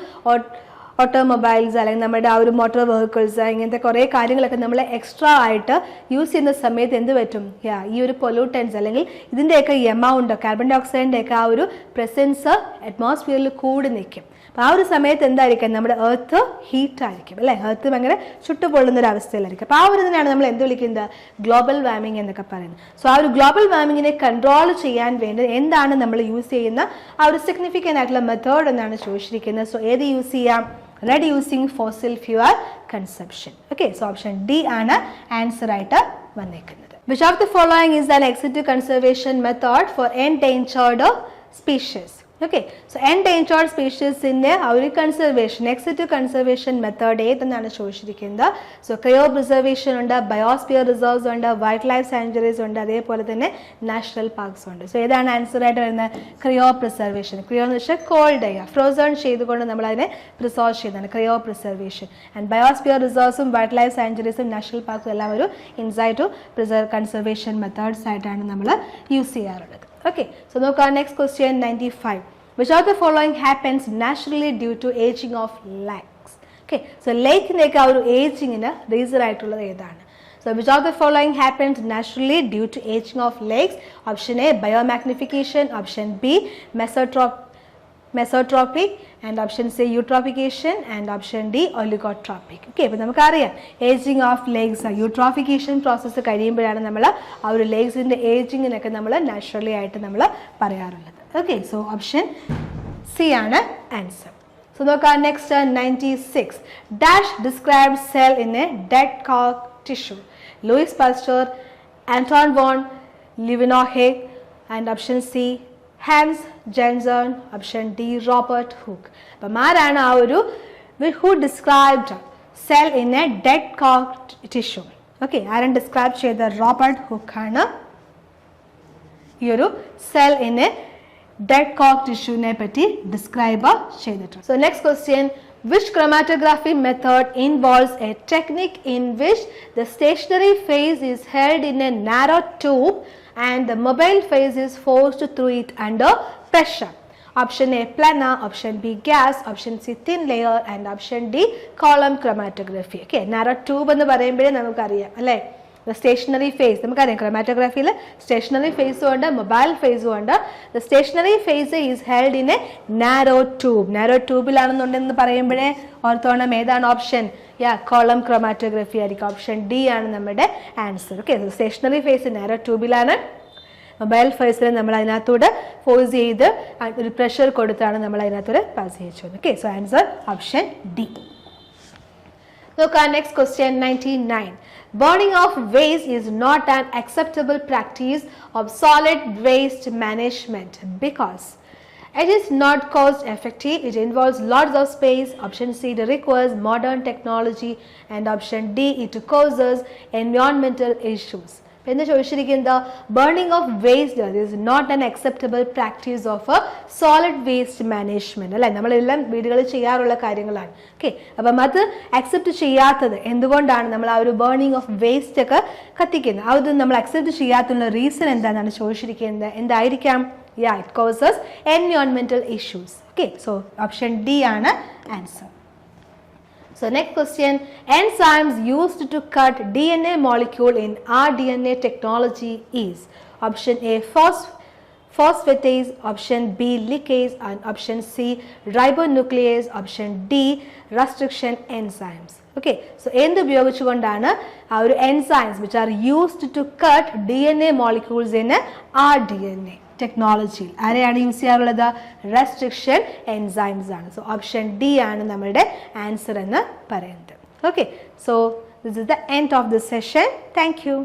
ഓട്ടോമൊബൈൽസ് അല്ലെങ്കിൽ നമ്മുടെ ആ ഒരു മോട്ടോർ വെഹിക്കിൾസ് ഇങ്ങനത്തെ കുറേ കാര്യങ്ങളൊക്കെ നമ്മൾ എക്സ്ട്രാ ആയിട്ട് യൂസ് ചെയ്യുന്ന സമയത്ത് എന്ത് പറ്റും? ഈ ഒരു പൊല്യൂട്ടൻസ് അല്ലെങ്കിൽ ഇതിൻ്റെയൊക്കെ എമൗണ്ട്, കാർബൺ ഡൈ ഓക്സൈഡിൻ്റെയൊക്കെ ആ ഒരു പ്രസൻസ് അറ്റ്മോസ്ഫിയറിൽ കൂടി നിൽക്കും. അപ്പോൾ ആ ഒരു സമയത്ത് എന്തായിരിക്കും? നമ്മുടെ എർത്ത് ഹീറ്റായിരിക്കും അല്ലേ. എർത്ത് ഭയങ്കര ചുട്ടുപൊള്ളുന്നൊരവസ്ഥയിലായിരിക്കും. അപ്പോൾ ആ ഒരു ഇതിനാണ് നമ്മൾ എന്ത് വിളിക്കുന്നത്? ഗ്ലോബൽ വാർമിംഗ് എന്നൊക്കെ പറയുന്നത്. സോ ആ ഒരു ഗ്ലോബൽ വാർമിങ്ങിനെ കൺട്രോൾ ചെയ്യാൻ വേണ്ടി എന്താണ് നമ്മൾ യൂസ് ചെയ്യുന്ന ആ ഒരു സിഗ്നിഫിക്കൻ്റ് ആയിട്ടുള്ള മെത്തേഡ് എന്നാണ് ചോദിച്ചിരിക്കുന്നത്. സോ ഏത് യൂസ് ചെയ്യാം? reducing fossil fuel consumption. Okay, so option D ആണ് ആൻസർ ആയിട്ട് വന്നേക്കുന്നത്. Which of the following is an extensive conservation method for endangered species? Okay, so endangered species in our conservation, extensive conservation method ഏതെന്നാണ് ചോദിച്ചിരിക്കുന്നത്. So cryo preservation ഉണ്ട്, biosphere reserves ഉണ്ട്, wild life sanctuaries ഉണ്ട്, അതേപോലെ തന്നെ national parks ഉണ്ട്. So ഏതാണ് answer ആയിട്ട് വരുന്നത്? Cryo preservation. ക്രയോ എന്ന് വെച്ചാൽ കോൾഡ് ചെയ്യുക, ഫ്രോസൺ ചെയ്തുകൊണ്ട് നമ്മൾ അതിനെ പ്രിസർവ് ചെയ്യുന്നതാണ് ക്രയോ പ്രിസർവേഷൻ. ആൻഡ് ബയോസ്ഫിയർ റിസർവ്സും വൈൽഡ് ലൈഫ് സാങ്ച്വറീസും നാഷണൽ പാർക്സും എല്ലാം ഒരു in situ to preserve conservation methods ആയിട്ടാണ് നമ്മൾ യൂസ് ചെയ്യാറുള്ളത്. Okay, so look at next question 95. Which of the following happens naturally due to aging of lakes? Okay, so lake neka aru aging ina reason aayittulladu edana? So which of the following happens naturally due to aging of lakes? Option A, biomagnification. Option B, mesotropic, and option C, eutrophication, and option D, oligotropic. Okay, അപ്പോൾ നമുക്കറിയാം ageing of lakes eutrophication process കഴിയുമ്പോഴാണ് നമ്മൾ ആ ഒരു ലേക്സിൻ്റെ ഏജിങ്ങിനൊക്കെ നമ്മൾ naturally ആയിട്ട് നമ്മൾ പറയാറുള്ളത്. ഓക്കെ, സോ ഓപ്ഷൻ സി ആണ് ആൻസർ. സോ നോക്കാം next 96. Dash describe cell in a dead കോക്ക് tissue? Louis Pasteur, Anton von Leeuwenhoek, and option C Hans Janssen, option D Robert Hooke. അപ്പം ആരാണ് ആ ഒരു who described cell in a dead കോക്ക് tissue? Okay, ആരാണ് describe ചെയ്ത? Robert Hooke ആണ് ഈ ഒരു സെൽ ഇൻ എ ഡെഡ് കോക്ക് ടിഷ്യൂവിനെ പറ്റി ഡിസ്ക്രൈബ് ചെയ്തിട്ടുണ്ട്. So next question. Which chromatography method involves a technique in which the stationary phase is held in a narrow tube and the mobile phase is forced through it under pressure? Option A, planar. Option B, gas. Option C, thin layer, and option D, column chromatography. Okay, narrow tube എന്ന് പറയുമ്പോഴേ നമുക്കറിയാം അല്ലേ, the stationary phase. നമുക്കറിയാം ക്രൊമാറ്റോഗ്രാഫിയിൽ stationery ഫേസും ഉണ്ട്, mobile ഫേസും ഉണ്ട്. the stationary phase is held in a narrow tube. Narrow ട്യൂബിലാണെന്നുണ്ടെന്ന് പറയുമ്പോഴേ ഓർത്തോണം ഏതാണ് ഓപ്ഷൻ? കോളം ക്രൊമാറ്റോഗ്രഫി ആയിരിക്കും. ഓപ്ഷൻ ഡി ആണ് നമ്മുടെ answer. Okay, stationary phase narrow ട്യൂബിലാണ്, മൊബൈൽ ഫേസിൽ നമ്മൾ അതിനകത്തൂടെ ഫോഴ്സ് ചെയ്ത് ഒരു പ്രഷർ കൊടുത്താണ് നമ്മൾ അതിനകത്തൂടെ പാസ് ചെയ്യിച്ചു. Okay, so answer option D. Look at next question 99. Burning of waste is not an acceptable practice of solid waste management because it is not cost effective, it involves lots of space. Option C, it requires modern technology, and option D, it causes environmental issues. എന്ന് ചോദിച്ചിരിക്കുന്നത് burning of waste is not an acceptable practice of a solid waste management അല്ലെ, നമ്മളെല്ലാം വീടുകളിൽ ചെയ്യാറുള്ള കാര്യങ്ങളാണ്. Okay, അപ്പം അത് accept ചെയ്യാത്തത് എന്തുകൊണ്ടാണ്? നമ്മൾ ആ ഒരു ബേണിംഗ് ഓഫ് വേസ്റ്റ് ഒക്കെ കത്തിക്കുന്നത്, അത് നമ്മൾ അക്സെപ്റ്റ് ചെയ്യാത്തുള്ള റീസൺ എന്താണെന്നാണ് ചോദിച്ചിരിക്കുന്നത്. എന്തായിരിക്കാം? it causes environmental issues. Okay, so option D ആണ് answer. So next question. Enzymes used to cut DNA molecule in rDNA technology is option A, phosphatase, option B, leakase, and option C, ribonuclease, option D, restriction enzymes. Okay, so എന്ത് ഉപയോഗിച്ചുകൊണ്ടാണ് ആ ഒരു enzymes which are used to cut DNA molecules in rDNA ടെക്നോളജിയിൽ ആരെയാണ് use ചെയ്യാറുള്ളത്? Restriction enzymes ആണ്. So option D ആണ് നമ്മുടെ ആൻസർ എന്ന് പറയുന്നത്. Okay, so this is the end of this session. Thank you.